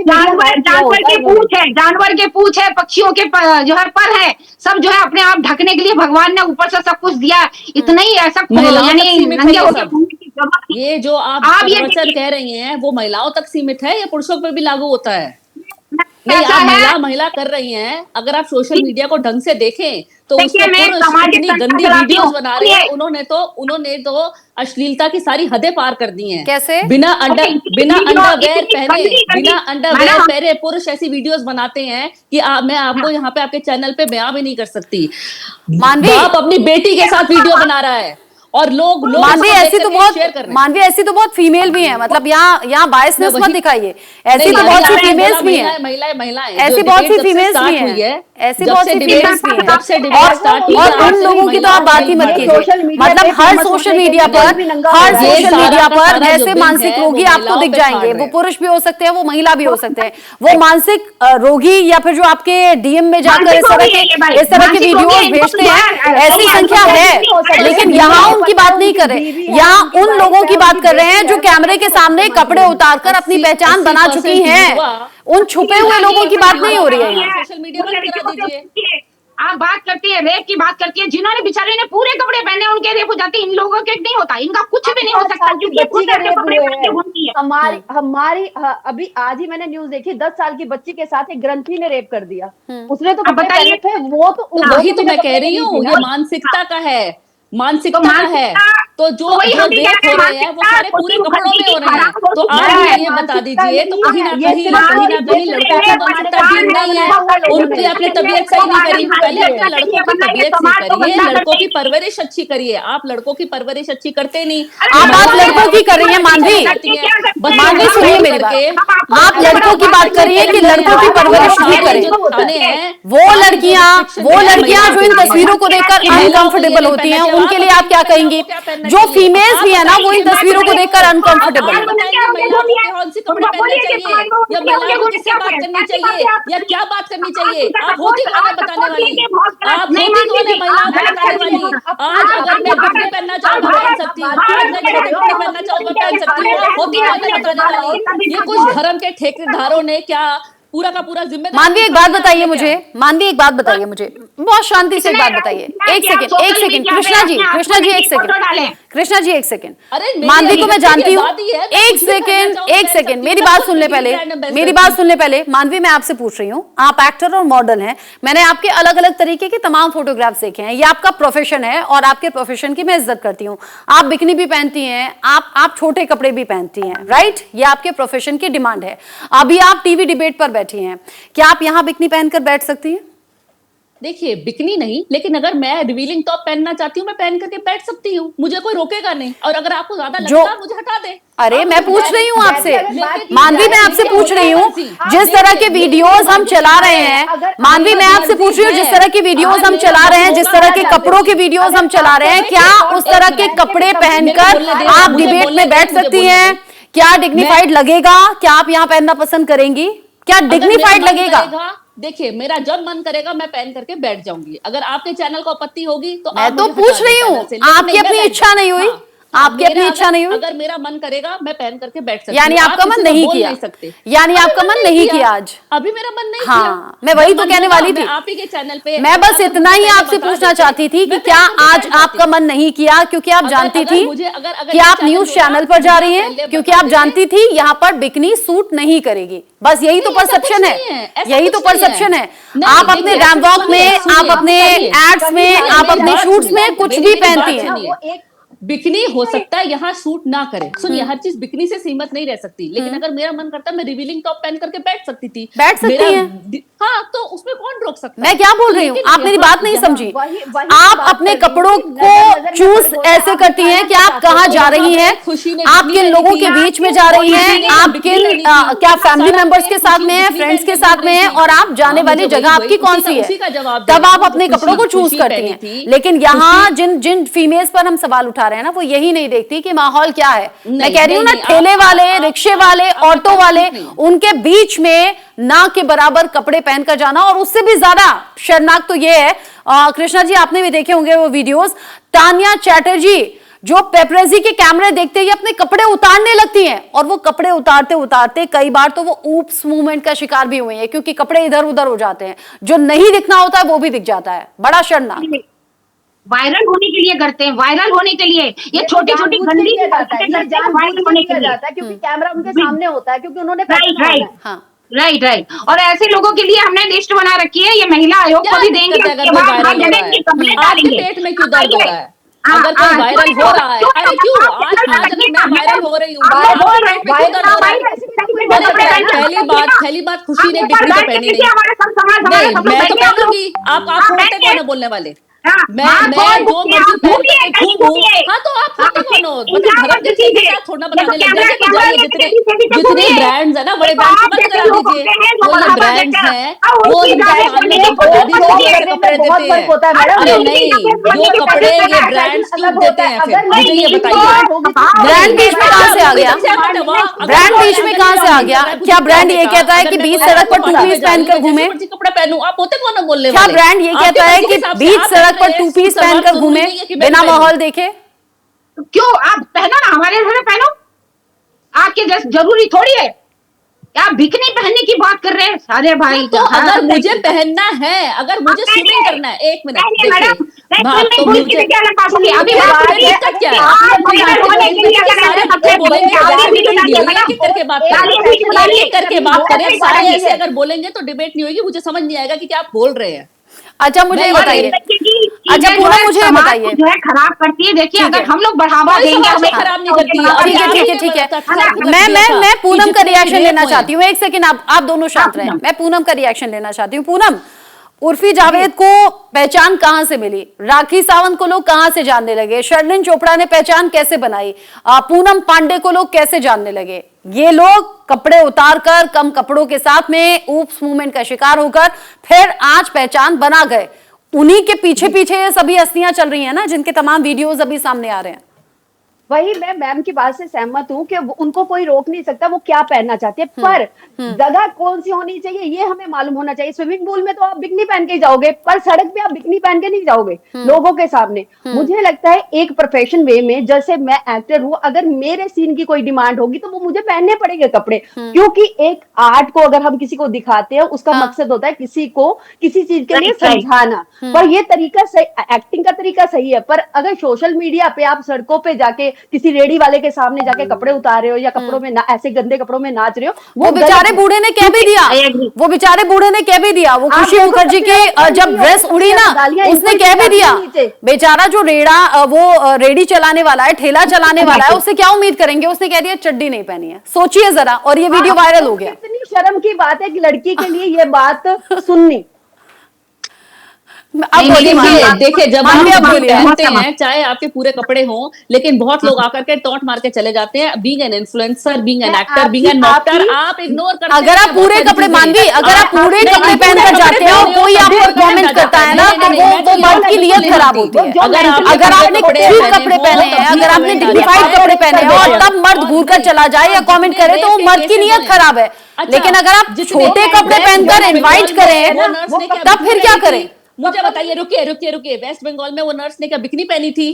जानवर के पूंछ है, जानवर के पूंछ है, पक्षियों के जो है पर है, सब जो है अपने आप ढकने के लिए भगवान ने ऊपर से सब कुछ दिया। इतना ही ऐसा ये जो आप ये कह रही हैं वो महिलाओं तक सीमित है या पुरुषों पर भी लागू होता है? नहीं, आप महिला कर रही हैं। अगर आप सोशल मीडिया को ढंग से देखें तो उसमें पुरुष इतनी गंदी वीडियोस बना रहे हैं, उन्होंने तो अश्लीलता की सारी हदें पार कर दी हैं। कैसे? बिना अंडरवेयर पहने पुरुष ऐसी वीडियोस बनाते हैं कि मैं आपको यहाँ पे आपके चैनल पे बयां भी नहीं कर सकती। बाप अपनी बेटी के साथ वीडियो बना रहा है और लोग मानवी ऐसी तो बहुत फीमेल भी हैं, मतलब यहाँ बायसनेस मत दिखाइए, ऐसी तो बहुत सी फीमेल्स भी हैं, महिलाएं ऐसी बहुत सी फीमेल्स भी हैं, ऐसी बहुत सी फीमेल्स भी हैं। और उन लोगों की तो आप बात ही मत कीजिए। मतलब हर सोशल मीडिया पर ऐसे मानसिक रोगी आपको दिख जाएंगे, वो पुरुष भी हो सकते हैं, वो महिला भी हो सकते हैं, वो मानसिक रोगी या फिर जो आपके डीएम में जाकर इस तरह के वीडियोस भेजते हैं, ऐसी संख्या है। लेकिन यहाँ की बात नहीं कर रहे, यहाँ उन लोगों की बात कर रहे हैं जो कैमरे के सामने कपड़े उतारकर अपनी पहचान बना चुकी हैं। उन छुपे हुए लोगों की बात नहीं हो रही है। सोशल मीडिया पर करा दीजिए। आप बात करती है रेप की बात करती है, जिन्होंने बेचारे ने पूरे कपड़े पहने उनके रेप हो जाते हैं, इन लोगों के नहीं होता, इनका कुछ भी नहीं हो सकता क्योंकि ये खुद ऐसे कपड़े पहन के घूमती है। हमारी अभी आज ही मैंने न्यूज देखी, 10 साल की बच्ची के साथ एक ग्रंथी ने रेप कर दिया। उसने तो कपड़े बताइए। पहने थे, वो तो वही तो मैं कह रही हूँ, ये मानसिकता का है, मानसिकता का है। तो जो वही हम भी रेप कह हो रहे रहे हैं वो हैं, सारे पूरे कपड़ों में हो रहे हैं। तो आप नहीं, मुझे ये बता दीजिए, तो कहीं ना कहीं लड़कों की मानसिकता ठीक नहीं है, उनकी अपनी तबीयत सही नहीं करी। पहले अपने लड़कों की तबीयत सही करिए, लड़कों की परवरिश अच्छी करिए। आप लड़कों की परवरिश अच्छी करते नहीं। आप लड़कों की कर रही हैं मानवी। मानवी सुनिए मेरी बात, आप लड़कों की बात करिए कि लड़कों की परवरिश नहीं करें। वो लड़कियां जो इन तस्वीरों को देखकर अनकंफर्टेबल होती हैं, उनके लिए आप क्या कहेंगी? जो फीमेल्स भी है ना, वो इन तस्वीरों को देखकर अनकंफर्टेबल है। महिलाओं को कौन सी कपड़े पहनने चाहिए, या महिलाओं को किससे बात करनी चाहिए, या क्या बात करनी चाहिए? आप होती कौन है बताने वाली? आप होती कौन है महिलाओं को बताने वाली? आज अगर मैं कपड़े पहनना चाहूँ पहन सकती हूँ, आज मैं छोटे कपड़े पहनना चाहूँ पहन सकती हूँ। आप होती कौन है बताने वाली? ये कुछ धर्म के ठेकेदारों ने क्या पूरा का पूरा जिम्मेदार? मानवी एक बात बताइए मुझे, मानवी एक बात बताइए मुझे, बहुत शांति से एक बात बताइए। एक सेकंड कृष्णा जी एक सेकंड, कृष्णा जी एक सेकंड। मानवी को मैं जानती हूँ, एक सेकंड मेरी बात सुन ले पहले। मानवी, मैं आपसे पूछ रही हूँ, आप एक्टर और मॉडल हैं, मैंने आपके अलग अलग तरीके के तमाम फोटोग्राफ्स देखे हैं, ये आपका प्रोफेशन है और आपके प्रोफेशन की मैं इज्जत करती हूँ। आप बिकनी भी पहनती हैं, आप छोटे कपड़े भी पहनती हैं, राइट? ये आपके प्रोफेशन की डिमांड है। अभी आप टीवी डिबेट पर बैठी हैं, क्या आप यहाँ बिकनी पहनकर बैठ सकती हैं? देखिए, बिकनी नहीं, लेकिन अगर मैं रिवीलिंग टॉप पहनना चाहती हूँ, मैं पहन करके बैठ सकती हूँ, मुझे कोई रोकेगा नहीं। और अगर आपको ज्यादा लगता, मुझे हटा दे। अरे मैं पूछ रही हूँ आपसे मानवी, मैं आपसे पूछ रही हूँ, जिस तरह के वीडियोस हम चला रहे हैं, मानवी मैं आपसे पूछ रही हूँ, जिस तरह की वीडियोस हम चला रहे हैं, जिस तरह के कपड़ों के वीडियोस हम चला रहे हैं, क्या उस तरह के कपड़े पहनकर आप डिबेट में बैठ सकती हैं? क्या डिग्निफाइड लगेगा? क्या आप यहाँ पहनना पसंद करेंगी? क्या डिग्निफाइड लगेगा? देखिए, मेरा जब मन करेगा मैं पहन करके बैठ जाऊंगी। अगर आपके चैनल को आपत्ति होगी तो मैं तो पूछ रही हूँ, आपकी अपनी इच्छा नहीं हुई? आपकी अपनी इच्छा नहीं हुई? अगर मेरा मन करेगा मैं पहन करके बैठ सकती हूँ। यानी आपका मन नहीं किया? यानी आपका मन नहीं किया आज? अभी मेरा मन नहीं हाँ, किया। मैं वही तो कहने वाली थी। आप ही के चैनल पे मैं बस इतना ही आपसे पूछना चाहती थी कि क्या आज आपका मन नहीं किया क्योंकि आप जानती थी कि आप न्यूज चैनल पर जा रही हैं, क्योंकि आप जानती थी यहाँ पर बिकनी सूट नहीं करेगी? बस यही तो परसेप्शन है, यही तो परसेप्शन है। आप अपने रैम्प वॉक में, आप अपने एड्स में, आप अपने शूट्स में कुछ भी पहनती हैं। बिकनी हो सकता है यहाँ सूट ना करे। सुनिए, हर चीज बिकनी से सीमित नहीं रह सकती, लेकिन अगर मेरा मन करता मैं रिवीलिंग टॉप पहन करके बैठ सकती थी। बैठ सकती हैं? हाँ, तो उसमें कौन रोक सकता है? मैं क्या बोल रही हूँ, आप मेरी बात नहीं समझी। आप अपने कपड़ों को चूज ऐसे करती हैं कि आप कहाँ जा रही हैं, आप किन लोगों के बीच में जा रही हैं, आप किन क्या फैमिली मेंबर्स के साथ में हैं, फ्रेंड्स के साथ में हैं, और आप जाने वाली जगह आपकी कौन सी है, तब आप अपने कपड़ों को चूज करती हैं। लेकिन यहाँ जिन फीमेल्स पर हम सवाल उठा रहे हैं ना, वो यही नहीं देखती कि माहौल क्या है। मैं कह रही हूँ ना, ठेले वाले, रिक्शे वाले, ऑटो वाले, उनके बीच में ना के बराबर कपड़े पहनकर जाना, और उससे भी ज्यादा शर्मनाक तो ये है, कृष्णा जी आपने भी देखे होंगे वो वीडियोस, तानिया चैटर्जी जो पेपरेजी के कैमरे देखते ही अपने कपड़े उतारने लगती हैं, और वो कपड़े उतारते उतारते कई बार तो वो ऊप्स मूवमेंट का शिकार भी हुई है, क्योंकि कपड़े इधर उधर हो जाते हैं, जो नहीं दिखना होता है वो भी दिख जाता है। बड़ा शर्मनाक। वायरल होने के लिए करते हैं, वायरल होने के लिए ये छोटी छोटी गंदी वायरल होने के लिए, क्योंकि कैमरा उनके सामने होता है, क्योंकि उन्होंने राइट। और ऐसे लोगों के लिए हमने लिस्ट बना रखी है, ये महिला आयोग को भी देंगे। आपके पेट में क्यों दर्द हो रहा है अगर कोई वायरल हो रहा है? अरे क्यों आज अगर मैं वायरल हो रही हूँ, पहली बात खुशी ने बिकनी तो पहनी नहीं, मैं तो पहनूंगी। आप होते कौन है बोलने वाले? मैं जो मर्जी पहन के घूमूं, हाँ तो आप होते कौन हो? मतलब धर्म की चीजें क्या थोड़ा बनाने लग जाए कि जाइए, जितने ब्रांड्स है ना, बड़े ब्रांड्स बंद करा दीजिए। वो जो ब्रांड्स हैं वो इनका सामने कपड़े देते हैं। अरे नहीं, जो कपड़े ये ब्रांड्स क्यों देते हैं फिर मुझे ये बताइए। ब्रांड बीच में कहाँ से आ गया? ब्रांड बीच में कहाँ से आ गया? क्या ब्रांड ये कहता है कि बीच सड़क पर टू पीस पहनकर घूमे? कपड़े पहनूं, आप होते कौन है बोलने क्या वाले? ब्रांड ये कहता है कि बीच सड़क पर टू पीस पहनकर घूमे बिना माहौल देखे? क्यों? आप पहनो ना, हमारे घर में पहनो, आपके जरूरी थोड़ी है। आप बिकनी पहनने की बात कर रहे हैं? अरे भाई, तो अगर मुझे पहनना है, अगर मुझे स्विमिंग करना है, एक मिनट देखिए, तो मुझे अभी दिक्कत क्या है? करके बात करें, सारे ऐसे अगर बोलेंगे तो डिबेट नहीं होगी। मुझे समझ नहीं आएगा कि क्या आप बोल रहे हैं। अच्छा मुझे ये बताइए, अच्छा पूनम मुझे ये बताइए, जो है खराब करती है। देखिए, अगर हम लोग बढ़ावा देंगे, हमें खराब नहीं करती। ठीक है, मैं पूनम का रिएक्शन लेना चाहती हूँ। एक सेकंड, आप दोनों शांत रहें, मैं पूनम का रिएक्शन लेना चाहती हूँ। पूनम, उर्फी जावेद को पहचान कहां से मिली? राखी सावंत को लोग कहां से जानने लगे? शर्लिन चोपड़ा ने पहचान कैसे बनाई? पूनम पांडे को लोग कैसे जानने लगे? ये लोग कपड़े उतारकर, कम कपड़ों के साथ में ऊप्स मूवमेंट का शिकार होकर फिर आज पहचान बना गए। उन्हीं के पीछे पीछे ये सभी हस्तियां चल रही हैं ना, जिनके तमाम वीडियोस अभी सामने आ रहे हैं। वही मैं मैम की बात से सहमत हूँ कि उनको कोई रोक नहीं सकता वो क्या पहनना चाहते हैं, पर जगह कौन सी होनी चाहिए ये हमें मालूम होना चाहिए। स्विमिंग पूल में तो आप बिकनी पहन के ही जाओगे, पर सड़क पे आप बिकनी पहन के नहीं जाओगे लोगों के सामने। मुझे लगता है एक प्रोफेशन वे में, जैसे मैं एक्टर हूँ, अगर मेरे सीन की कोई डिमांड होगी तो वो मुझे पहनने पड़ेंगे कपड़े, क्योंकि एक आर्ट को अगर हम किसी को दिखाते हैं, उसका मकसद होता है किसी को किसी चीज के लिए समझाना। पर ये तरीका सही, एक्टिंग का तरीका सही है, पर अगर सोशल मीडिया पे आप सड़कों पे जाके किसी रेडी वाले के सामने जाके कपड़े उतार रहे हो या कपड़ों में ऐसे गंदे कपड़ों में नाच रहे हो, वो बेचारे बूढ़े ने कह भी दिया, वो बेचारे बूढ़े ने कह भी दिया, वो खुशी मुखर्जी की जब ड्रेस उड़ी ना, उसने कह भी दिया, बेचारा जो रेडी चलाने वाला है, ठेला चलाने वाला है, उससे क्या उम्मीद करेंगे? उसने कह दिया चड्डी नहीं पहनी है। सोचिए जरा, और ये वीडियो वायरल हो गया। इतनी शर्म की बात है कि लड़की के लिए ये बात सुननी। अब देखिए, जब आप पहनते हैं, चाहे आपके पूरे कपड़े हों, लेकिन बहुत लोग आकर के टॉन्ट मार के चले जाते हैं। Being an influencer, being an actor, being an actor, आप इग्नोर करते हैं। अगर आप पूरे कपड़े, मानवी, अगर आप पूरे कपड़े पहनकर जाते हो, कोई आप पर कमेंट करता है ना, तो वो मर्द की नियत खराब होती है। अगर आपने ठीक कपड़े पहने हैं, अगर आपने डिग्निफाइड कपड़े पहने हैं और तब मर्द घूर कर चला जाए या कमेंट करे, तो वो मर्द की नियत खराब है। लेकिन अगर आप छोटे कपड़े पहनकर इनवाइट करें, तब फिर क्या करें? मुझे बताइए, रुकिए, वेस्ट बंगाल में वो नर्स ने क्या बिकनी पहनी थी?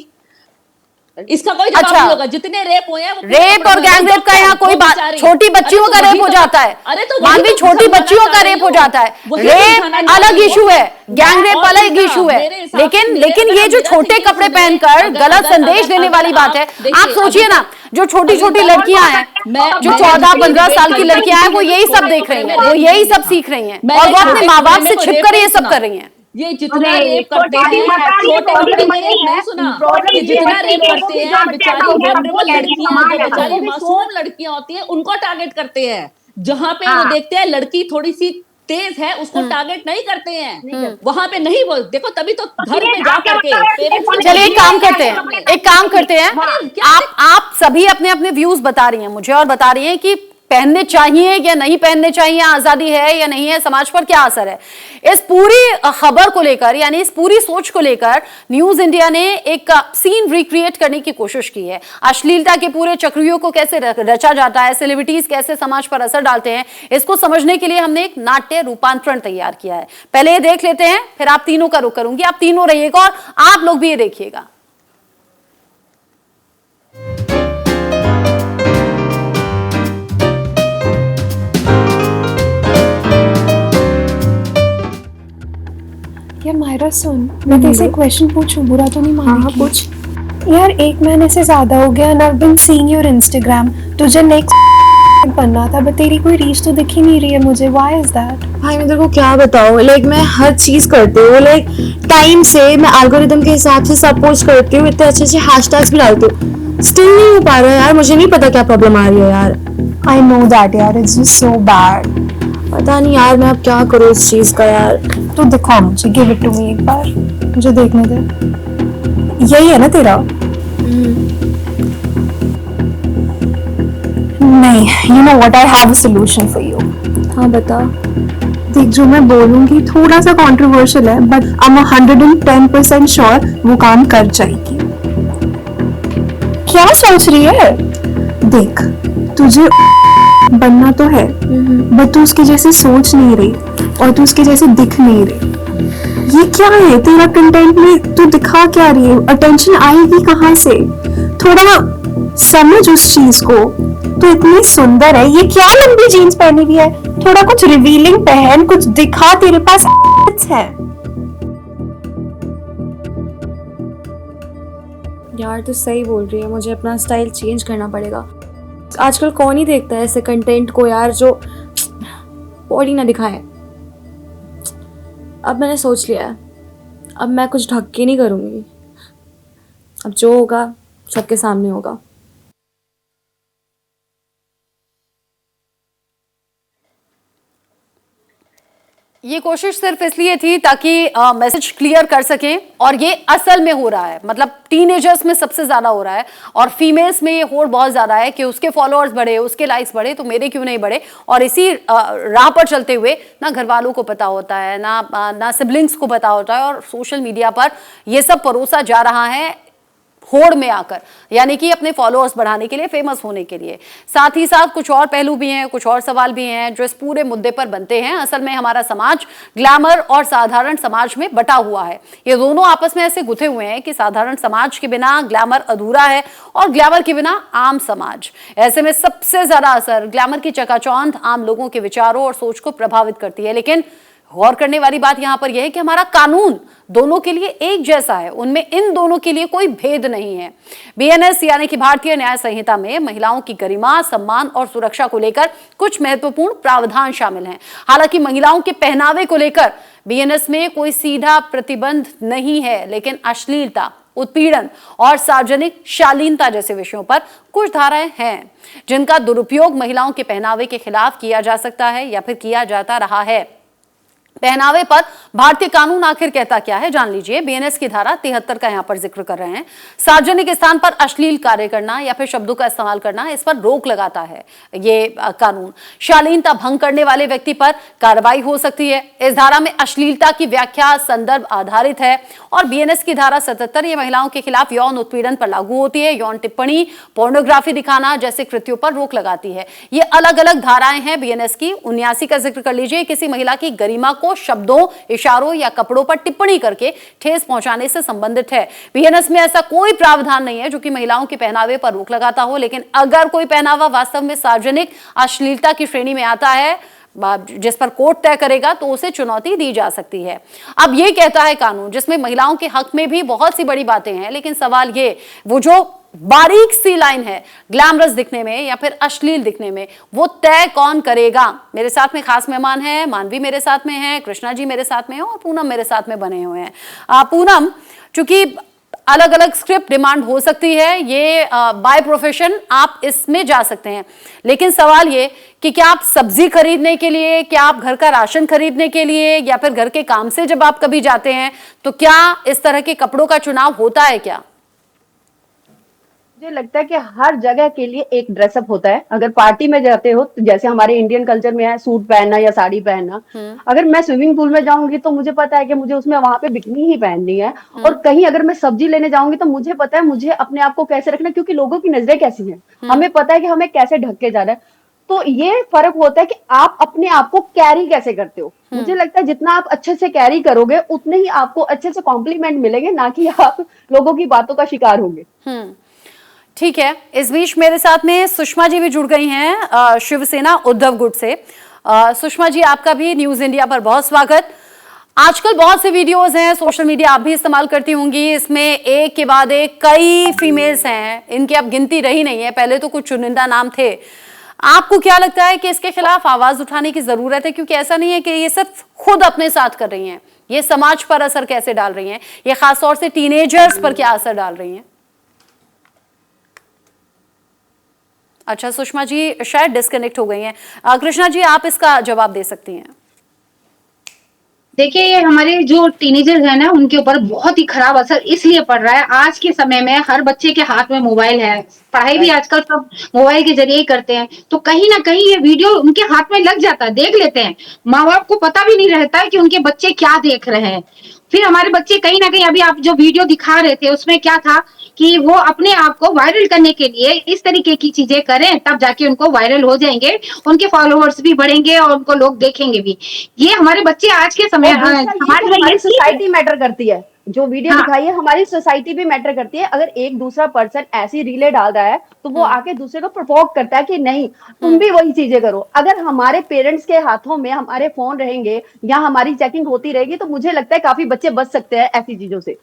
इसका कोई जवाब नहीं होगा। जितने रेप हुए हैं, रेप और गैंग रेप का यहाँ कोई बात, छोटी बच्चियों का रेप हो जाता है। अरे तो मानवी, छोटी बच्चियों का रेप हो जाता है। रेप अलग इशू है, गैंग रेप अलग इशू है। लेकिन ये जो छोटे कपड़े पहनकर गलत संदेश देने वाली बात है, आप सोचिए ना, जो छोटी छोटी लड़कियां हैं, जो 14-15 साल की लड़कियां हैं, वो यही सब देख रही हैं, वो यही सब सीख रही हैं, और वो अपने माँ बाप से छिपकर ये सब कर रही हैं। ये जितना रेप करते हैं, छोटे कपड़े में, नहीं सुना, ये जितना रेप करते हैं, बेचारी वल्नरेबल लड़कियां, जो बेचारी मासूम लड़कियां होती हैं, उनको टारगेट करते हैं। जहां पे वो देखते हैं लड़की थोड़ी सी तेज है, उसको टारगेट नहीं करते हैं, वहां पे नहीं। वो देखो, तभी तो घर पे जा करके। चलिए एक काम करते हैं, आप सभी अपने अपने व्यूज बता रही हैं मुझे, और बता रही हैं कि पहनने चाहिए या नहीं पहनने चाहिए, आजादी है या नहीं है, समाज पर क्या असर है। इस पूरी खबर को लेकर, यानी इस पूरी सोच को लेकर न्यूज इंडिया ने एक सीन रिक्रिएट करने की कोशिश की है। अश्लीलता के पूरे चक्रव्यूह को कैसे रचा जाता है, सेलिब्रिटीज कैसे समाज पर असर डालते हैं, इसको समझने के लिए हमने एक नाट्य रूपांतरण तैयार किया है। पहले ये देख लेते हैं, फिर आप तीनों का रुख करूंगी, आप तीनों रहिएगा और आप लोग भी ये देखिएगा। यार मायरा सुन, मैं तेरे से क्वेश्चन पूछूं, बुरा तो नहीं मानेगी? हाँ पूछ। यार 1 महीने से ज्यादा हो गया ना, I've been seeing your Instagram, तुझे नेक्स्ट बनना था, बट तेरी कोई रीच तो दिख ही नहीं रही है मुझे। Why is that? भाई मैं तेरे को क्या बताऊँ, लाइक मैं हर चीज करती हूँ, लाइक टाइम से मैं एल्गोरिदम के हिसाब से सब पोस्ट करती हूँ, इतने अच्छे हैशटैग्स भी डालती हूँ, स्टिल नहीं हो पा रहा है यार। मुझे नहीं पता क्या प्रॉब्लम आ रही है यार। I know that यार, it's just so bad. पता नहीं यार, मैं अब क्या करूँ इस चीज का यार। तो दिखा मुझे, गिव इट टू मी एक बार, मुझे देखने दे। यही है ना तेरा? नहीं, you know what, I have a solution for you. हाँ बता। देख, जो मैं बोलूंगी थोड़ा सा कंट्रोवर्शियल है, बट I'm 110% श्योर वो काम कर जाएगी। क्या सोच रही है? देख, तुझे बनना तो है, बट तू उसके जैसे सोच नहीं रही और तू उसके जैसे दिख नहीं रही। ये क्या है तेरा कंटेंट में, तू दिखा क्या रही है? अटेंशन आएगी कहाँ से? थोड़ा समझ उस चीज को। तू इतनी सुंदर है, ये क्या लंबी जीन्स पहनी हुई है? थोड़ा कुछ रिवीलिंग पहन, कुछ दिखा, तेरे पास है। यार तू सही बोल रही है, मुझे अपना स्टाइल चेंज करना पड़ेगा। आजकल कौन ही देखता है ऐसे कंटेंट को यार जो बॉडी ना दिखाए। अब मैंने सोच लिया है, अब मैं कुछ ढक के नहीं करूँगी। अब जो होगा सबके सामने होगा। ये कोशिश सिर्फ इसलिए थी ताकि मैसेज क्लियर कर सकें, और ये असल में हो रहा है, मतलब टीनेजर्स में सबसे ज्यादा हो रहा है और फीमेल्स में ये होड़ बहुत ज्यादा है कि उसके फॉलोअर्स बढ़े, उसके लाइक्स बढ़े तो मेरे क्यों नहीं बढ़े। और इसी राह पर चलते हुए ना घर वालों को पता होता है, ना सिबलिंग्स को पता होता है, और सोशल मीडिया पर ये सब परोसा जा रहा है होड़ में आकर, यानी कि अपने फॉलोअर्स बढ़ाने के लिए, फेमस होने के लिए। साथ ही साथ कुछ और पहलू भी हैं, कुछ और सवाल भी हैं जो इस पूरे मुद्दे पर बनते हैं। असल में हमारा समाज ग्लैमर और साधारण समाज में बटा हुआ है। ये दोनों आपस में ऐसे गुथे हुए हैं कि साधारण समाज के बिना ग्लैमर अधूरा है और ग्लैमर के बिना आम समाज। ऐसे में सबसे ज्यादा असर ग्लैमर की चकाचौंध आम लोगों के विचारों और सोच को प्रभावित करती है। लेकिन गौर करने वाली बात यहां पर यह है कि हमारा कानून दोनों के लिए एक जैसा है, उनमें इन दोनों के लिए कोई भेद नहीं है। बीएनएस यानी कि भारतीय न्याय संहिता में महिलाओं की गरिमा, सम्मान और सुरक्षा को लेकर कुछ महत्वपूर्ण प्रावधान शामिल हैं। हालांकि महिलाओं के पहनावे को लेकर बीएनएस में कोई सीधा प्रतिबंध नहीं है, लेकिन अश्लीलता, उत्पीड़न और सार्वजनिक शालीनता जैसे विषयों पर कुछ धाराएं हैं जिनका दुरुपयोग महिलाओं के पहनावे के खिलाफ किया जा सकता है या फिर किया जाता रहा है। पहनावे पर भारतीय कानून आखिर कहता क्या है, जान लीजिए। बीएनएस की धारा 73 का यहां पर जिक्र कर रहे हैं। सार्वजनिक स्थान पर अश्लील कार्य करना या फिर शब्दों का इस्तेमाल करना, इस पर रोक लगाता है ये कानून। शालीनता भंग करने वाले व्यक्ति पर कार्रवाई हो सकती है। इस धारा में अश्लीलता की व्याख्या संदर्भ आधारित है। और बीएनएस की धारा 77 ये महिलाओं के खिलाफ यौन उत्पीड़न पर लागू होती है। यौन टिप्पणी, पोर्नोग्राफी दिखाना जैसे कृत्यों पर रोक लगाती है। ये अलग अलग धाराएं हैं बीएनएस की। 79 का जिक्र कर लीजिए, किसी महिला की गरिमा को शब्दों, इशारों या कपड़ों पर टिप्पणी करके ठेस पहुंचाने से संबंधित है। बीएनएस में ऐसा कोई प्रावधान नहीं है जो कि महिलाओं के पहनावे पर रोक लगाता हो। लेकिन अगर कोई पहनावा वास्तव में सार्वजनिक अश्लीलता की श्रेणी में आता है, जिस पर कोर्ट तय करेगा, तो उसे चुनौती दी जा सकती है। अब ये कहता है कानून, जिसमें महिलाओं के हक में भी बहुत सी बड़ी बातें हैं, लेकिन सवाल ये, वो जो बारीक सी लाइन है ग्लैमरस दिखने में या फिर अश्लील दिखने में, वो तय कौन करेगा। मेरे साथ में खास मेहमान हैं, मानवी मेरे साथ में है, कृष्णा जी मेरे साथ में है और पूनम मेरे साथ में बने हुए हैं। पूनम, चूंकि अलग अलग स्क्रिप्ट डिमांड हो सकती है, ये बाय प्रोफेशन आप इसमें जा सकते हैं, लेकिन सवाल ये कि क्या आप सब्जी खरीदने के लिए, क्या आप घर का राशन खरीदने के लिए, या फिर घर के काम से जब आप कभी जाते हैं, तो क्या इस तरह के कपड़ों का चुनाव होता है क्या? मुझे लगता है कि हर जगह के लिए एक ड्रेसअप होता है। अगर पार्टी में जाते हो, तो जैसे हमारे इंडियन कल्चर में है सूट पहनना या साड़ी पहनना, अगर मैं स्विमिंग पूल में जाऊंगी तो मुझे पता है कि मुझे उसमें वहां पे बिकनी ही पहननी है। और कहीं अगर मैं सब्जी लेने जाऊंगी तो मुझे पता है मुझे अपने आप को कैसे रखना है, क्योंकि लोगों की नजरें कैसी हैं, हमें पता है कि हमें कैसे ढक के जाना है। तो ये फर्क होता है कि आप अपने आप को कैरी कैसे करते हो। मुझे लगता है जितना आप अच्छे से कैरी करोगे उतने ही आपको अच्छे से कॉम्प्लीमेंट मिलेंगे, ना कि आप लोगों की बातों का शिकार होंगे। ठीक है, इस बीच मेरे साथ में सुषमा जी भी जुड़ गई हैं शिवसेना उद्धव गुट से। सुषमा जी, आपका भी न्यूज इंडिया पर बहुत स्वागत। आजकल बहुत से वीडियोस हैं, सोशल मीडिया आप भी इस्तेमाल करती होंगी, इसमें एक के बाद एक कई फीमेल्स हैं, इनकी अब गिनती रही नहीं है, पहले तो कुछ चुनिंदा नाम थे। आपको क्या लगता है कि इसके खिलाफ आवाज उठाने की जरूरत है? क्योंकि ऐसा नहीं है कि ये सिर्फ खुद अपने साथ कर रही हैं, ये समाज पर असर कैसे डाल रही हैं, ये खासतौर से टीनेजर्स पर क्या असर डाल रही हैं? अच्छा, सुषमा जी शायद डिस्कनेक्ट हो गई हैं। कृष्णा जी, आप इसका जवाब दे सकती हैं। देखिए, ये हमारे जो टीनेजर्स हैं ना, उनके ऊपर बहुत ही खराब असर इसलिए पड़ रहा है। आज के समय में हर बच्चे के हाथ में मोबाइल है, पढ़ाई भी आजकल सब मोबाइल के जरिए ही करते हैं, तो कहीं ना कहीं ये वीडियो उनके हाथ में लग जाता है, देख लेते हैं। माँ बाप को पता भी नहीं रहता है कि उनके बच्चे क्या देख रहे हैं। फिर हमारे बच्चे कहीं ना कहीं, अभी आप जो वीडियो दिखा रहे थे उसमें क्या था कि वो अपने आप को वायरल करने के लिए इस तरीके की चीजें करें, तब जाके उनको वायरल हो जाएंगे, उनके फॉलोअर्स भी बढ़ेंगे और उनको लोग देखेंगे भी। ये हमारे बच्चे आज के समय हमारी सोसाइटी मैटर करती है। जो वीडियो दिखाई है, हमारी सोसाइटी भी मैटर करती है। अगर एक दूसरा पर्सन ऐसी रीलें डाल रहा है तो वो आके दूसरे को प्रोवोक करता है कि नहीं तुम भी वही चीजें करो। अगर हमारे पेरेंट्स के हाथों में हमारे फोन रहेंगे या हमारी चेकिंग होती रहेगी तो मुझे लगता है काफी बच्चे बच सकते हैं ऐसी चीजों से।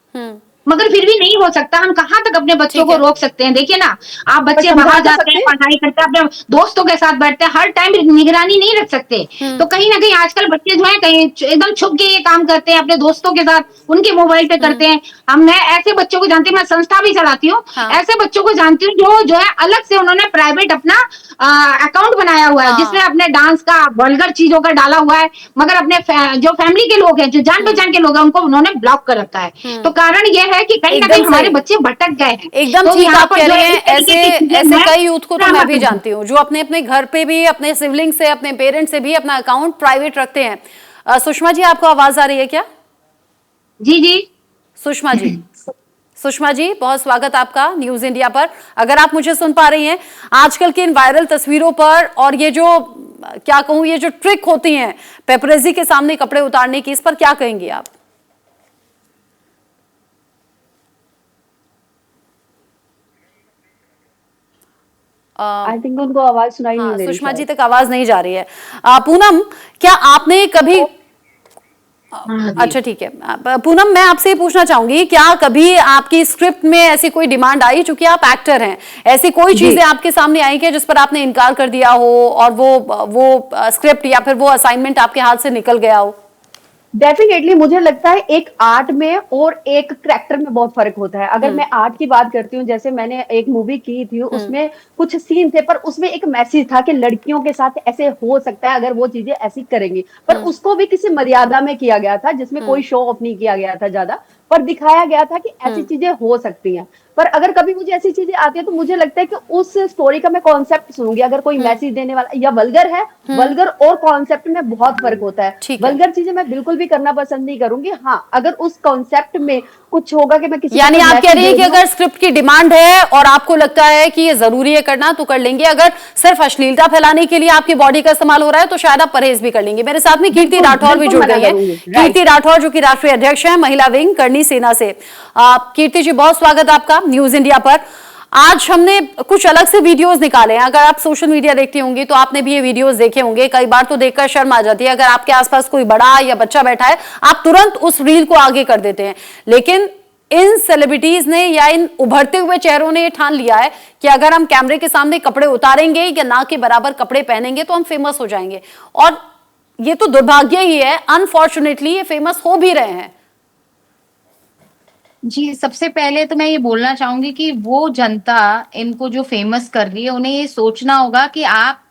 मगर फिर भी नहीं हो सकता। हम कहाँ तक अपने बच्चों को रोक सकते हैं? देखिए ना, आप बच्चे बाहर जाते हैं, पढ़ाई करते हैं, अपने दोस्तों के साथ बैठते हैं, हर टाइम निगरानी नहीं रख सकते। तो कहीं ना कहीं आजकल बच्चे जो है कहीं एकदम छुप के ये काम करते हैं, अपने दोस्तों के साथ उनके मोबाइल पे करते हैं। मैं ऐसे बच्चों को जानती हूँ, मैं संस्था भी चलाती हूँ, ऐसे बच्चों को जानती हूँ जो है अलग से उन्होंने प्राइवेट अपना अकाउंट बनाया हुआ है, जिसमें अपने डांस का, वल्गर चीजों का डाला हुआ है, मगर अपने जो फैमिली के लोग हैं, जो जान पहचान के लोग हैं, उनको उन्होंने ब्लॉक कर रखा है। तो कारण यह है कि कहीं ना कहीं हमारे बच्चे भटक गए हैं। एकदम तो ठीक यहाँ आप पर कह जो रही है हैं। इस तरीके की ऐसे चीजें ऐसे मैं कई यूथ को तो मैं भी सहमत हूँ। जानती हूँ जो अपने अपने घर पे भी अपने सिबलिंग से, अपने पेरेंट्स से भी अपना अकाउंट प्राइवेट रखते हैं। सुषमा जी, आपको आवाज आ रही है क्या? जी जी सुषमा जी, सुषमा जी, बहुत स्वागत आपका न्यूज इंडिया पर। अगर आप मुझे सुन पा रही हैं, आजकल की इन वायरल तस्वीरों पर और ये जो क्या कहूं, ये जो ट्रिक होती हैं पेपरेजी के सामने कपड़े उतारने की, इस पर क्या कहेंगी आप? आई थिंक उनको आवाज सुनाई नहीं दे रही। सुषमा जी तक आवाज नहीं जा रही है। पूनम, क्या आपने कभी अच्छा ठीक है पूनम, मैं आपसे ये पूछना चाहूंगी, क्या कभी आपकी स्क्रिप्ट में ऐसी कोई डिमांड आई, चूंकि आप एक्टर हैं, ऐसी कोई चीजें आपके सामने आई क्या जिस पर आपने इनकार कर दिया हो और वो स्क्रिप्ट या फिर वो असाइनमेंट आपके हाथ से निकल गया हो? डेफिनेटली मुझे लगता है एक आर्ट में और एक करैक्टर में बहुत फर्क होता है। अगर मैं आर्ट की बात करती हूँ, जैसे मैंने एक मूवी की थी, उसमें कुछ सीन थे पर उसमें एक मैसेज था कि लड़कियों के साथ ऐसे हो सकता है अगर वो चीजें ऐसी करेंगी, पर उसको भी किसी मर्यादा में किया गया था, जिसमें कोई शो ऑफ नहीं किया गया था ज्यादा, पर दिखाया गया था कि ऐसी चीजें हो सकती हैं। पर अगर कभी मुझे ऐसी चीजें आती है तो मुझे लगता है कि उस स्टोरी का मैं कॉन्सेप्ट सुनूंगी। अगर कोई मैसेज देने वाला या वल्गर है, वल्गर और कॉन्सेप्ट में बहुत फर्क होता है। वल्गर चीजें मैं बिल्कुल भी करना पसंद नहीं करूंगी। हाँ, अगर उस कॉन्सेप्ट में कुछ होगा कि मैं किसी, यानी आप कह रही हैं कि अगर स्क्रिप्ट की डिमांड है और आपको लगता है कि ये जरूरी है करना तो कर लेंगे। अगर सिर्फ अश्लीलता फैलाने के लिए आपकी बॉडी का इस्तेमाल हो रहा है तो शायद आप परहेज भी कर लेंगे। मेरे साथ में कीर्ति राठौर भी जुड़ गई है। कीर्ति राठौर जो कि राष्ट्रीय अध्यक्ष है महिला विंग करनी सेना से। कीर्ति जी, बहुत स्वागत आपका न्यूज इंडिया पर। आज हमने कुछ अलग से वीडियोस निकाले हैं। अगर आप सोशल मीडिया देखती होंगी तो आपने भी ये वीडियोस देखे होंगे। कई बार तो देखकर शर्म आ जाती है। अगर आपके आसपास कोई बड़ा या बच्चा बैठा है, आप तुरंत उस रील को आगे कर देते हैं। लेकिन इन सेलिब्रिटीज ने या इन उभरते हुए चेहरों ने ये ठान लिया है कि अगर हम कैमरे के सामने कपड़े उतारेंगे या ना के बराबर कपड़े पहनेंगे तो हम फेमस हो जाएंगे। और ये तो दुर्भाग्य ही है, अनफॉर्चुनेटली ये फेमस हो भी रहे हैं। जी, सबसे पहले तो मैं ये बोलना चाहूंगी कि वो जनता इनको जो फेमस कर रही है, उन्हें ये सोचना होगा कि आप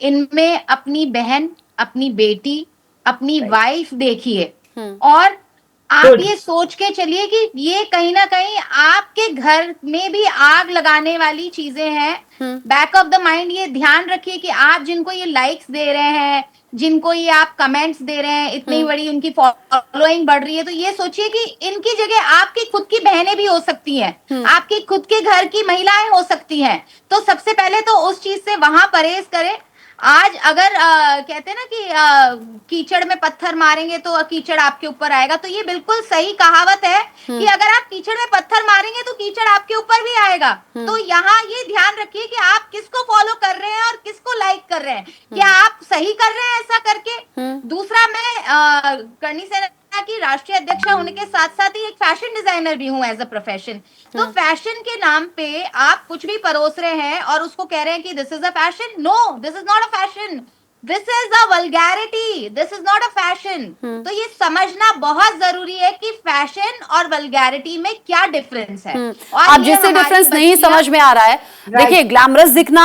इनमें अपनी बहन, अपनी बेटी, अपनी वाइफ देखिए और आप ये सोच के चलिए कि ये कहीं ना कहीं आपके घर में भी आग लगाने वाली चीजें हैं। बैक ऑफ द माइंड ये ध्यान रखिए कि आप जिनको ये लाइक्स दे रहे हैं, जिनको ये आप कमेंट्स दे रहे हैं, इतनी बड़ी उनकी फॉलोइंग बढ़ रही है, तो ये सोचिए कि इनकी जगह आपकी खुद की बहनें भी हो सकती हैं, आपकी खुद के घर की महिलाएं हो सकती हैं। तो सबसे पहले तो उस चीज से वहां परहेज करें। आज अगर कहते हैं ना कि कीचड़ में पत्थर मारेंगे तो कीचड़ आपके ऊपर आएगा, तो ये बिल्कुल सही कहावत है कि अगर आप कीचड़ में पत्थर मारेंगे तो कीचड़ आपके ऊपर भी आएगा। तो यहाँ ये ध्यान रखिए कि आप किसको फॉलो कर रहे हैं और किसको लाइक कर रहे हैं, क्या आप सही कर रहे हैं ऐसा करके। दूसरा, मैं करनी सेना की राष्ट्रीय अध्यक्ष होने के साथ साथ ही एक फैशन डिजाइनर भी हूँ एज अ प्रोफेशन। तो फैशन के नाम पे आप कुछ भी परोस रहे हैं और उसको कह रहे हैं कि this is a fashion. No, this is not a fashion, this is a vulgarity, this is not a fashion. तो ये समझना बहुत जरूरी है कि फैशन और वल्गैरिटी में क्या डिफरेंस है। और अब जिससे डिफरेंस नहीं समझ में आ रहा है, देखिए ग्लैमरस दिखना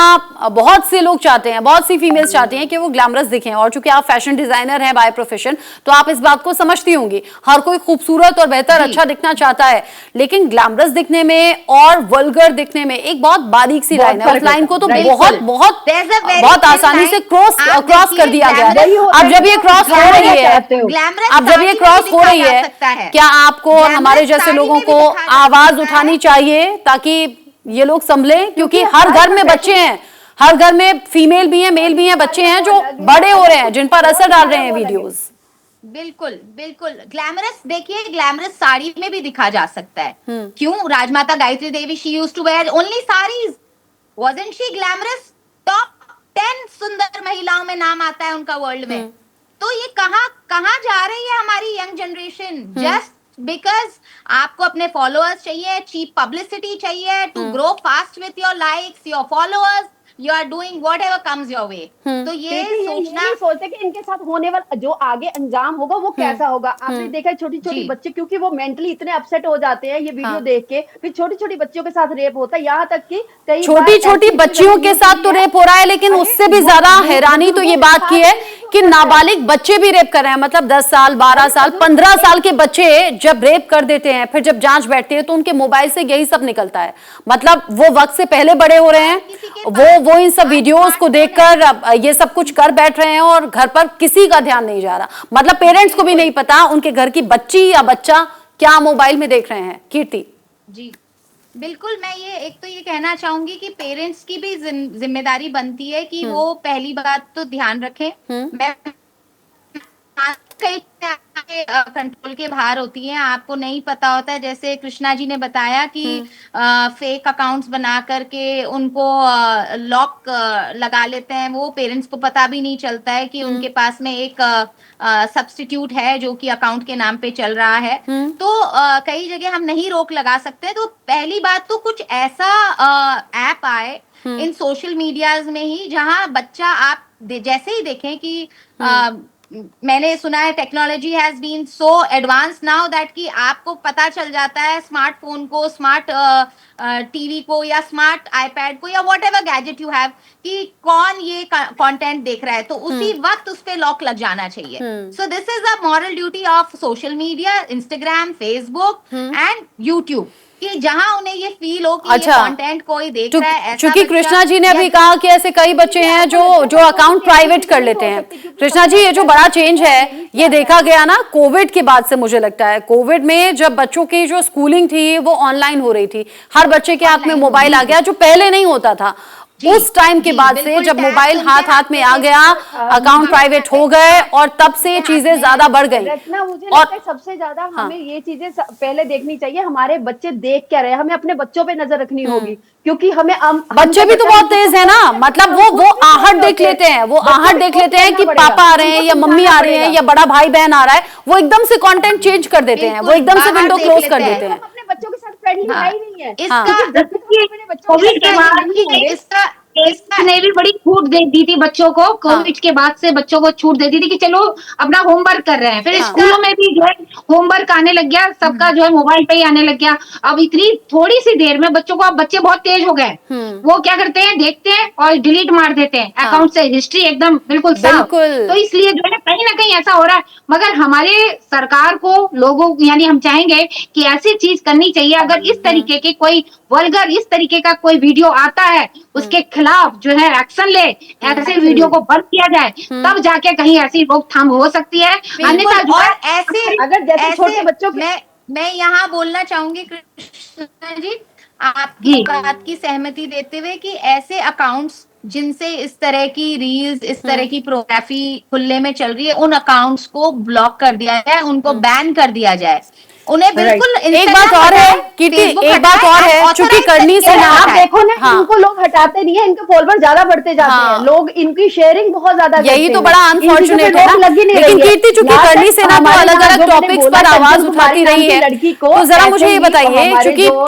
बहुत से लोग चाहते हैं, बहुत सी फीमेल्स चाहती हैं कि वो ग्लैमरस दिखें। और चूंकि आप फैशन डिजाइनर हैं बाय प्रोफेशन, तो आप इस बात को समझती होंगी। हर कोई खूबसूरत और बेहतर अच्छा दिखना चाहता है, लेकिन ग्लैमरस दिखने में और वल्गर दिखने में एक बहुत बारीक सी लाइन है। उस लाइन को तो बहुत आसानी से क्रॉस कर दिया गया है। अब जब ये क्रॉस हो रही है, क्या आपको और हमारे जैसे लोगों को आवाज उठानी चाहिए ताकि ये लोग संभलें? क्योंकि हर घर में बच्चे हैं, हर घर में फीमेल भी हैं, मेल भी हैं, बच्चे हैं जो बड़े हो रहे हैं, जिन पर असर डाल रहे हैं वीडियोस। बिल्कुल बिल्कुल ग्लैमरस, देखिए ग्लैमरस साड़ी में भी दिखा जा सकता है। क्यों? Rajmata Gayatri Devi, she used to wear only saris, wasn't she glamorous? Top 10 सुंदर महिलाओं में नाम आता है उनका वर्ल्ड में। तो ये कहाँ जा रही है हमारी यंग जनरेशन? जस्ट बिकॉज आपको अपने फॉलोअर्स चाहिए, चीप पब्लिसिटी चाहिए, to grow fast with your likes, your followers, you are doing whatever comes your way. तो ये सोचना, नहीं सोचते कि इनके साथ होने वाला जो आगे अंजाम होगा वो कैसा होगा। आपने देखा है छोटी छोटी जी। बच्चे, क्योंकि वो मेंटली इतने अपसेट हो जाते हैं ये वीडियो देख के, फिर छोटी छोटी बच्चियों के साथ रेप होता है, यहाँ तक कि कई छोटी छोटी बच्चियों के साथ तो रेप हो रहा है, लेकिन उससे भी ज्यादा हैरानी तो ये बात की है कि नाबालिग बच्चे भी रेप कर रहे हैं। मतलब 10 साल, 12 साल, 15 साल के बच्चे जब रेप कर देते हैं, फिर जब जांच बैठती है तो उनके मोबाइल से यही सब निकलता है। मतलब वो वक्त से पहले बड़े हो रहे हैं, वो इन सब वीडियोस को देखकर ये सब कुछ कर बैठ रहे हैं और घर पर किसी का ध्यान नहीं जा रहा। मतलब पेरेंट्स को भी नहीं पता उनके घर की बच्ची या बच्चा क्या मोबाइल में देख रहे हैं। कीर्ति जी बिल्कुल, मैं ये एक तो ये कहना चाहूंगी कि पेरेंट्स की भी जिम्मेदारी बनती है कि वो पहली बात तो ध्यान रखें। मैं कई कंट्रोल के बाहर होती हैं, आपको नहीं पता होता है। जैसे कृष्णा जी ने बताया कि फेक अकाउंट्स बना करके उनको लॉक लगा लेते हैं, वो पेरेंट्स को पता भी नहीं चलता है कि उनके पास में एक सब्स्टिट्यूट है जो कि अकाउंट के नाम पे चल रहा है। तो कई जगह हम नहीं रोक लगा सकते। तो पहली बात तो कुछ ऐसा ऐप आए इन सोशल मीडियाज में ही जहां बच्चा आप जैसे ही देखें कि मैंने सुना है technology has been so advance now that कि आपको पता चल जाता है स्मार्टफोन को, स्मार्ट टीवी को या स्मार्ट आईपैड को या what ever gadget you have कि कौन ये कंटेंट देख रहा है, तो उसी वक्त उस पे लॉक लग जाना चाहिए। So this is a moral duty of social media, Instagram, Facebook and YouTube, कि जहां उन्हें ये फील हो कि ये कंटेंट कोई देख रहा है। क्योंकि कृष्णा जी ने अभी कहा कि ऐसे कई बच्चे हैं जो अकाउंट प्राइवेट कर लेते हैं। कृष्णा जी, ये जो बड़ा चेंज है ये देखा गया ना कोविड के बाद से, मुझे लगता है कोविड में जब बच्चों की जो स्कूलिंग थी वो ऑनलाइन हो रही थी, हर बच्चे के हाथ में मोबाइल आ गया जो पहले नहीं होता था। उस टाइम के बाद से जब मोबाइल हाथ में आ गया, अकाउंट प्राइवेट हो गए और तब से चीजें ज्यादा बढ़ गई। मुझे लगता है सबसे ज्यादा हमें ये चीजें पहले देखनी चाहिए, हमारे बच्चे देख क्या रहे हैं, हमें अपने बच्चों पे नजर रखनी होगी, क्योंकि हमें बच्चे भी तो बहुत तेज है ना। मतलब वो आहट देख लेते हैं, वो आहट देख लेते हैं कि पापा आ रहे हैं या मम्मी आ रहे हैं या बड़ा भाई बहन आ रहा है, वो एकदम से कंटेंट चेंज कर देते हैं, वो एकदम से विंडो क्लोज कर देते हैं। अपने बच्चों के साथ फ्रेंडली है ही नहीं है। कोविड के बाद इसने भी बड़ी छूट दे दी थी बच्चों को। कोविड के बाद से बच्चों को छूट दे दी थी कि चलो अपना होमवर्क कर रहे हैं। फिर स्कूलों में भी जो है होमवर्क आने लग गया, सबका जो है मोबाइल पे ही आने लग गया। अब इतनी थोड़ी सी देर में बच्चों को, अब बच्चे बहुत तेज हो गए, वो क्या करते हैं, देखते हैं और डिलीट मार देते हैं अकाउंट से, हिस्ट्री एकदम बिल्कुल साफ। तो इसलिए जो है ना कहीं ऐसा हो रहा है। मगर हमारे सरकार को, लोगों, यानी हम चाहेंगे कि ऐसी चीज करनी चाहिए, अगर इस तरीके के कोई वल्गर, इस तरीके का कोई वीडियो आता है उसके खिलाफ जो है एक्शन ले, ऐसे वीडियो को बंद किया जाए, तब जाके कहीं ऐसी रोकथाम हो सकती है। अन्यथा जो है ऐसे अगर जैसे छोटे बच्चों के, मैं यहाँ बोलना चाहूंगी कृष्णा जी, आपकी बात की सहमति देते हुए कि ऐसे अकाउंट्स जिनसे इस तरह की रील्स, इस तरह की प्रोग्राफी खुले में चल रही है, उन अकाउंट्स को ब्लॉक कर दिया जाए, उनको बैन कर दिया जाए। उन्हें बिल्कुल एक बात और है कीर्ति, एक बात और है, चूंकि करनी से ना, आप देखो ना, इनको लोग हटाते नहीं है, इनके फॉलोअर ज्यादा बढ़ते जाते हैं, लोग इनकी शेयरिंग बहुत ज्यादा करते हैं। यही तो बड़ा अनफॉर्चुनेट है ना। लेकिन कीर्ति, चूंकि करनी से ना तो अलग अलग टॉपिक्स पर आवाज उठाती रही है, तो जरा मुझे ये बताइए,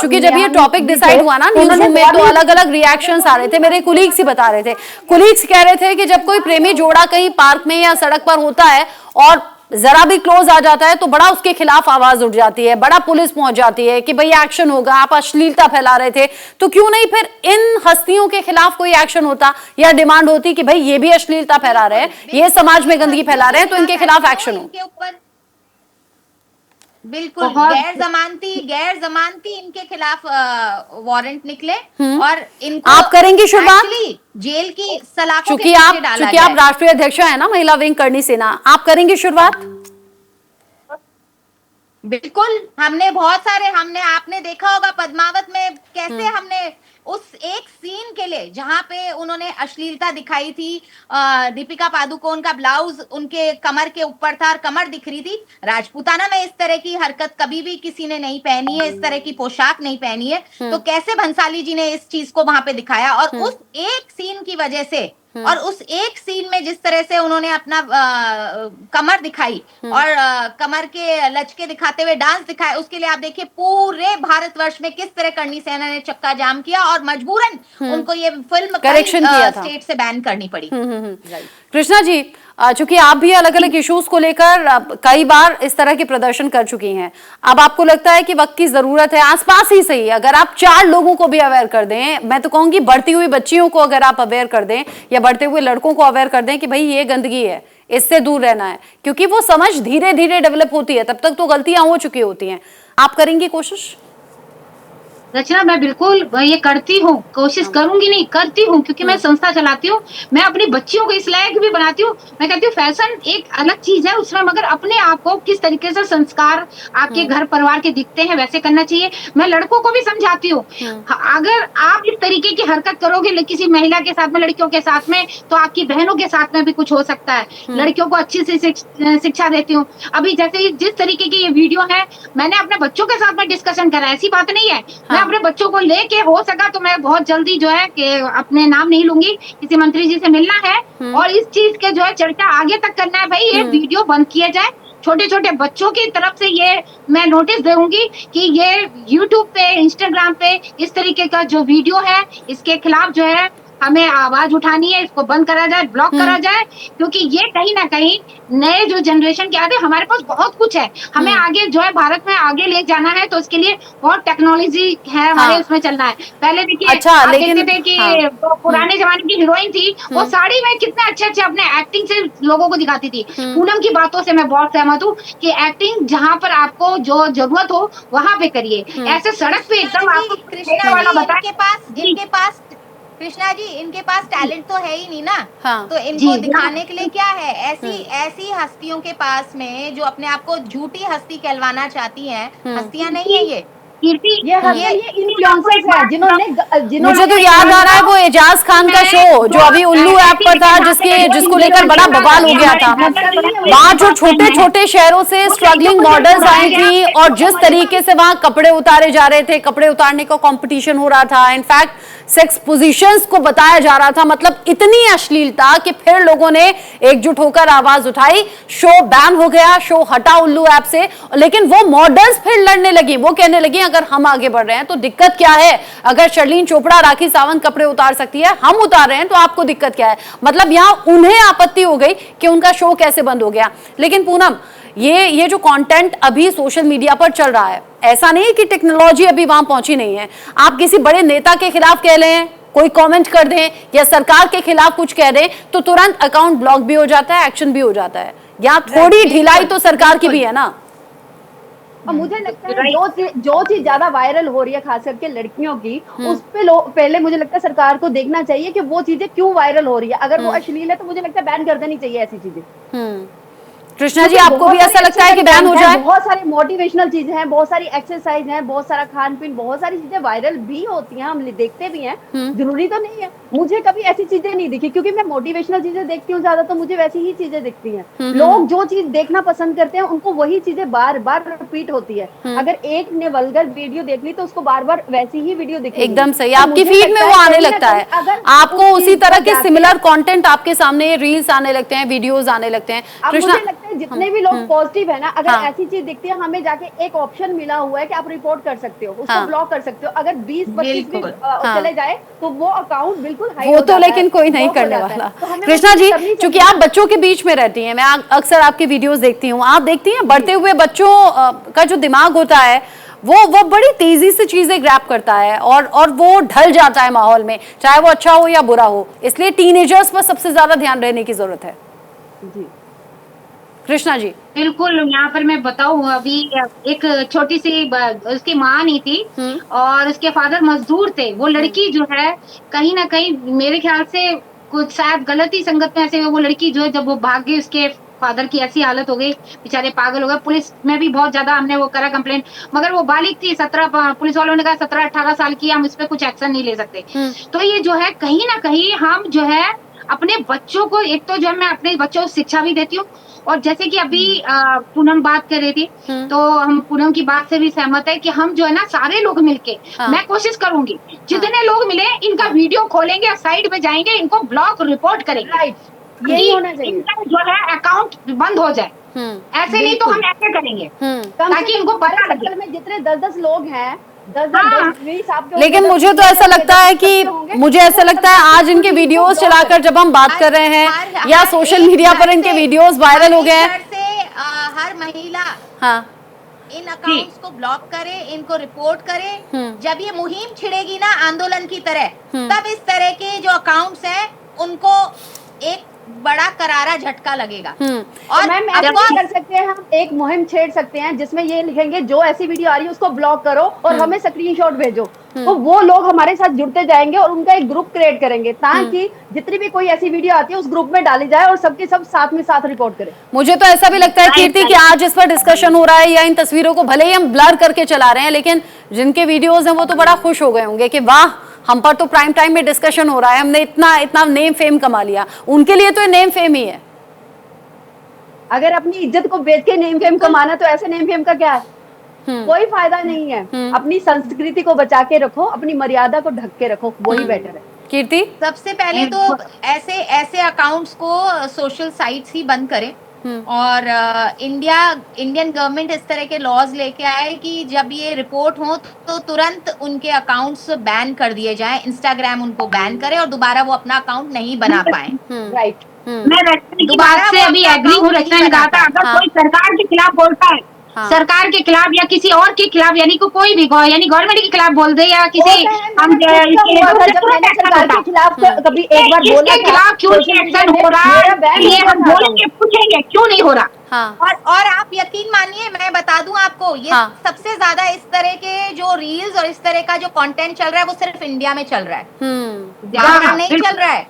चूंकि जब ये टॉपिक डिसाइड हुआ ना न्यूज रूम में, तो अलग अलग रिएक्शंस आ रहे थे। मेरे कुलीग्स ही बता रहे थे, कुलीग्स कह रहे थे कि जब कोई प्रेमी जोड़ा कहीं पार्क में या सड़क पर होता है और जरा भी क्लोज आ जाता है तो बड़ा उसके खिलाफ आवाज उठ जाती है, बड़ा पुलिस पहुंच जाती है कि भाई एक्शन होगा, आप अश्लीलता फैला रहे थे। तो क्यों नहीं फिर इन हस्तियों के खिलाफ कोई एक्शन होता या डिमांड होती कि भाई ये भी अश्लीलता फैला रहे हैं, ये समाज में गंदगी फैला रहे हैं, तो इनके खिलाफ एक्शन हो। बिल्कुल गैर जमानती इनके खिलाफ वारंट निकले और इनको आप करेंगे शुरुआत जेल की सलाखों के चूंकि आप राष्ट्रीय अध्यक्ष है ना महिला विंग करनी सेना, आप करेंगे शुरुआत? बिल्कुल, हमने आपने देखा होगा पद्मावत में कैसे हमने उस एक सीन के लिए जहां पे उन्होंने अश्लीलता दिखाई थी, दीपिका पादुकोण का ब्लाउज उनके कमर के ऊपर था और कमर दिख रही थी। राजपूताना में इस तरह की हरकत कभी भी किसी ने नहीं पहनी है, इस तरह की पोशाक नहीं पहनी है। तो कैसे भंसाली जी ने इस चीज को वहां पे दिखाया, और उस एक सीन की वजह से और उस एक सीन में जिस तरह से उन्होंने अपना कमर दिखाई और कमर के लचके दिखाते हुए डांस दिखाया, उसके लिए आप देखिए पूरे भारतवर्ष में किस तरह करणी सेना ने चक्का जाम किया और मजबूरन उनको ये फिल्म करेक्शन किया था, स्टेट से बैन करनी पड़ी। कृष्णा जी, चूंकि आप भी अलग अलग इश्यूज को लेकर कई बार इस तरह के प्रदर्शन कर चुकी हैं, अब आपको लगता है कि वक्त की जरूरत है, आसपास ही सही, अगर आप 4 लोगों को भी अवेयर कर दें, मैं तो कहूंगी बढ़ती हुई बच्चियों को अगर आप अवेयर कर दें या बढ़ते हुए लड़कों को अवेयर कर दें कि भाई ये गंदगी है, इससे दूर रहना है, क्योंकि वो समझ धीरे धीरे डेवलप होती है, तब तक तो गलतियां हो चुकी होती हैं। आप करेंगी कोशिश? रचना, मैं बिल्कुल ये करती हूँ, कोशिश करूंगी नहीं, करती हूँ, क्योंकि मैं संस्था चलाती हूँ। मैं अपनी बच्चियों को इस लायक भी बनाती हूँ। मैं कहती हूँ फैशन एक अलग चीज है, उसमें मगर अपने आप को किस तरीके से संस्कार आपके घर परिवार के दिखते हैं वैसे करना चाहिए। मैं लड़कों को भी समझाती हूँ, अगर आप इस तरीके की हरकत करोगे किसी महिला के साथ में, लड़कियों के साथ में, तो आपकी बहनों के साथ में भी कुछ हो सकता है। लड़कियों को अच्छी सी शिक्षा देती हूँ। अभी जैसे जिस तरीके की ये वीडियो है, मैंने अपने बच्चों के साथ में डिस्कशन करा, ऐसी बात नहीं है। मैं अपने बच्चों को लेके हो सका तो मैं बहुत जल्दी जो है कि अपने नाम नहीं लूंगी, किसी मंत्री जी से मिलना है और इस चीज के जो है चर्चा आगे तक करना है। भाई ये वीडियो बंद किया जाए। छोटे छोटे बच्चों की तरफ से ये मैं नोटिस दूंगी कि ये YouTube पे, Instagram पे इस तरीके का जो वीडियो है, इसके खिलाफ जो है हमें आवाज उठानी है, इसको बंद करा जाए, ब्लॉक करा जाए, क्योंकि ये कहीं ना कहीं नए जो जनरेशन के आगे, हमारे पास बहुत कुछ है, हमें आगे जो है भारत में आगे ले जाना है, तो इसके लिए बहुत टेक्नोलॉजी है हमारे, उसमें चलना है। पहले देखिए, अच्छा, आप लेकिन देखते थे कि पुराने जमाने की हीरोइन थी, वो साड़ी में कितने अच्छे अच्छे अपने एक्टिंग से लोगों को दिखाती थी। पूनम की बातों से मैं बहुत सहमत हूँ कि एक्टिंग जहाँ पर आपको जो जरूरत हो वहां पे करिए, ऐसे सड़क पे एकदम आपको इनके पास कृष्णा जी, इनके पास टैलेंट तो है ही नहीं ना। हाँ। तो इनको दिखाने के लिए क्या है, ऐसी हस्तियों के पास में जो अपने आप को झूठी हस्ती कहलवाना चाहती हैं, हस्तियां नहीं है ये इन्फ्लुएंसर्स हैं जिन्होंने मुझे तो याद आ रहा है वो एजाज खान का शो जो अभी उल्लू ऐप पर था, जिसको लेकर बड़ा बवाल हो गया था। वहाँ जो छोटे छोटे शहरों से स्ट्रगलिंग मॉडल्स आई थी और जिस तरीके से वहाँ कपड़े उतारे जा रहे थे, कपड़े उतारने का कंपटीशन हो रहा था, इनफैक्ट सेक्स पोजीशंस को बताया जा रहा था, मतलब इतनी अश्लीलता कि फिर लोगों ने एकजुट होकर आवाज उठाई, शो बैन हो गया, शो हटा उल्लू ऐप से। लेकिन वो मॉडल्स फिर लड़ने लगी, वो कहने लगी अगर हम आगे बढ़ रहे हैं तो दिक्कत क्या है, अगर शर्लीन चोपड़ा, राखी सावंत कपड़े उतार सकती है, हम उतार रहे हैं तो आपको दिक्कत क्या है। मतलब यहाँ उन्हें आपत्ति हो गई कि उनका शो कैसे बंद हो गया। लेकिन पूनम, ये जो कंटेंट अभी सोशल मीडिया पर चल रहा है, ऐसा नहीं है कि टेक्नोलॉजी अभी वहां पहुंची नहीं है। आप किसी बड़े नेता के खिलाफ कह लें, कोई कमेंट कर दें या सरकार के खिलाफ कुछ कह दें तो तुरंत अकाउंट ब्लॉक भी हो जाता है, एक्शन भी हो जाता है। या थोड़ी ढिलाई तो सरकार की भी है ना। और मुझे लगता है जो चीज ज्यादा वायरल हो रही है, खास करके लड़कियों की, उस पे पहले मुझे लगता है सरकार को देखना चाहिए कि वो चीजें क्यों वायरल हो रही है। अगर वो अश्लील है तो मुझे लगता है बैन कर देनी चाहिए ऐसी चीजें। कृष्णा जी, आपको भी ऐसा लगता है कि बैन हो जाए? बहुत सारी मोटिवेशनल चीजें हैं, बहुत सारी एक्सरसाइज हैं, बहुत सारा खान पीन, बहुत सारी चीजें वायरल भी होती हैं, हम देखते भी हैं, जरूरी तो नहीं है। मुझे कभी ऐसी चीजें नहीं दिखी, क्योंकि मैं मोटिवेशनल चीजें देखती हूँ ज्यादा, तो मुझे वैसी ही चीजें दिखती हैं। लोग जो चीज देखना पसंद करते हैं उनको वही चीजें बार बार रिपीट होती है। अगर एक ने वल्गर वीडियो देख ली तो उसको बार बार वैसी ही वीडियो दिखेगी। एकदम सही, आपकी फीड में वो आने लगता है, आपको उसी तरह के सिमिलर कंटेंट आपके सामने रील्स आने लगते हैं, वीडियोस आने लगते हैं। कृष्णा, मुझे लगता है जितने भी लोग पॉजिटिव है ना, अगर ऐसी चीज दिखती है, हमें जाके एक ऑप्शन मिला हुआ है कि आप रिपोर्ट कर सकते हो, उसको ब्लॉक कर सकते हो। अगर 20-25 भी चले जाए तो वो अकाउंट बिल्कुल हाई हो जाता है, लेकिन कोई नहीं करने वाला। कृष्णा जी, क्योंकि आप बच्चों के बीच में रहती हैं, मैं अक्सर आपकी वीडियोस देखती हूँ, आप देखती हैं बढ़ते हुए बच्चों का जो दिमाग होता है वो बड़ी तेजी से चीजें ग्रैब करता है और वो ढल जाता है माहौल में, चाहे वो अच्छा हो या बुरा हो। इसलिए टीनेजर्स पर सबसे ज्यादा ध्यान रहने की जरूरत है। जी कृष्णा जी, बिल्कुल। यहाँ पर मैं बताऊँ, अभी एक छोटी सी उसकी माँ नहीं थी और उसके फादर मजदूर थे। वो लड़की जो है कहीं ना कहीं मेरे ख्याल से कुछ शायद गलत ही संगत में ऐसे वो लड़की जो है, जब वो भाग गई उसके फादर की ऐसी हालत हो गई, बेचारे पागल हो गए। पुलिस में भी बहुत ज्यादा हमने वो करा कंप्लेंट, मगर वो बालिग थी, 17 पुलिस वालों ने कहा 17-18 साल की, हम इस पे कुछ एक्शन नहीं ले सकते। तो ये जो है कहीं ना कहीं हम जो है अपने बच्चों को, एक तो जो है मैं अपने बच्चों को शिक्षा भी देती हूँ, और जैसे कि अभी पूनम बात कर रही थी, तो हम पूनम की बात से भी सहमत है कि हम जो है ना सारे लोग मिलके, मैं कोशिश करूंगी जितने लोग मिले इनका वीडियो खोलेंगे और साइड में जाएंगे, इनको ब्लॉक रिपोर्ट करेंगे। राइट, यही होना चाहिए। इनका जो है अकाउंट बंद हो जाए, ऐसे नहीं तो हम ऐसे करेंगे ताकि इनको पता लगे। में जितने 10-10 लोग हैं, 10-10 20 आपके, लेकिन मुझे तो ऐसा लगता है कि आज इनके वीडियोस चलाकर जब हम बात कर रहे हैं या सोशल मीडिया पर इनके वीडियोस वायरल हो गए हैं, हर महिला हाँ इन अकाउंट्स को ब्लॉक करे, इनको रिपोर्ट करे। जब ये मुहिम छिड़ेगी ना आंदोलन की तरह, तब इस तरह के जो अकाउंट्स हैं उनको एक बड़ा करारा झटका लगेगा। और मैम ऐसा कर सकते हैं, हम एक मुहिम छेड़ सकते हैं जिसमें ये लिखेंगे जो ऐसी वीडियो आ रही है उसको ब्लॉक करो और हमें स्क्रीनशॉट भेजो, तो वो लोग हमारे साथ जुड़ते जाएंगे और उनका एक ग्रुप क्रिएट करेंगे ताकि जितनी भी कोई ऐसी वीडियो आती है उस ग्रुप में डाली जाए और सबके सब साथ में साथ रिपोर्ट करें। मुझे तो ऐसा भी लगता है कीर्ति कि आज इस पर डिस्कशन हो रहा है या इन तस्वीरों को भले ही हम ब्लर करके चला रहे हैं, लेकिन जिनके वीडियोज हैं वो तो बड़ा खुश हो गए होंगे कि वाह, हम पर तो प्राइम टाइम में डिस्कशन हो रहा है, हमने इतना नेम फेम कमा लिया। उनके लिए तो ये नेम फेम ही है। अगर अपनी इज्जत को बेच के नेम फेम कमाना, तो ऐसे नेम फेम का क्या है? कोई फायदा नहीं है। अपनी संस्कृति को बचा के रखो, अपनी मर्यादा को ढक के रखो, वही बेटर है। कीर्ति, सबसे पहले तो ऐसे अकाउंट्स को सोशल साइट्स ही बंद करें, और इंडियन गवर्नमेंट इस तरह के लॉज लेके आए कि जब ये रिपोर्ट हो तो तुरंत उनके अकाउंट्स बैन कर दिए जाएं, इंस्टाग्राम उनको बैन करे और दोबारा वो अपना अकाउंट नहीं बना पाए। राइट, मैं रचना की बात से अभी एग्री हूँ। रचना ने कहा था अगर कोई सरकार के खिलाफ बोलता है, सरकार के खिलाफ या किसी और के खिलाफ, यानी कोई भी यानी गवर्नमेंट के खिलाफ बोल दे या किसी हम सरकार के खिलाफ कभी एक बार बोला के खिलाफ क्यों नहीं एक्शन हो रहा है, ये हम बोलेंगे, पूछेंगे क्यों नहीं हो रहा। और आप यकीन मानिए, मैं बता दूं आपको, ये सबसे ज्यादा इस तरह के जो रील्स और इस तरह का जो कंटेंट चल रहा है वो सिर्फ इंडिया में चल रहा है, बाहर नहीं चल रहा है।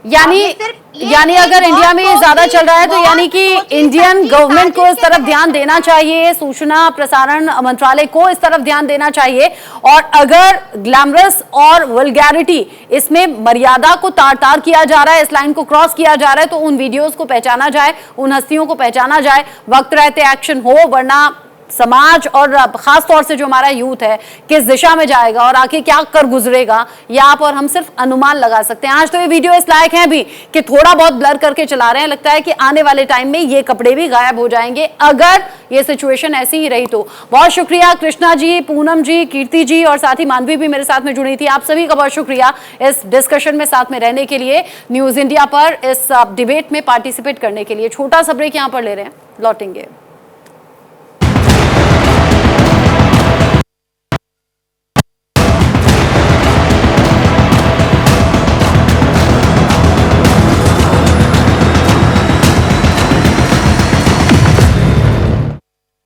यानी अगर इंडिया में ये ज्यादा चल रहा है तो यानी कि इंडियन गवर्नमेंट को इस तरफ ध्यान देना चाहिए, सूचना प्रसारण मंत्रालय को इस तरफ ध्यान देना चाहिए, और अगर ग्लैमरस और वल्गैरिटी इसमें मर्यादा को तार-तार किया जा रहा है, इस लाइन को क्रॉस किया जा रहा है, तो उन वीडियोस को पहचाना जाए, उन हस्तियों को पहचाना जाए, वक्त रहते एक्शन हो, वरना समाज और खास तौर से जो हमारा यूथ है किस दिशा में जाएगा और आगे क्या कर गुजरेगा, ये आप और हम सिर्फ अनुमान लगा सकते हैं। आज तो ये वीडियो इस लायक है भी कि थोड़ा बहुत ब्लर करके चला रहे हैं, लगता है कि आने वाले टाइम में ये कपड़े भी गायब हो जाएंगे अगर ये सिचुएशन ऐसी ही रही तो। बहुत शुक्रिया कृष्णा जी, पूनम जी, कीर्ति जी और साथ ही मानवी भी मेरे साथ में जुड़ी थी। आप सभी का बहुत शुक्रिया इस डिस्कशन में साथ में रहने के लिए, न्यूज इंडिया पर इस डिबेट में पार्टिसिपेट करने के लिए। छोटा सा ब्रेक यहाँ पर ले रहे हैं, लौटेंगे।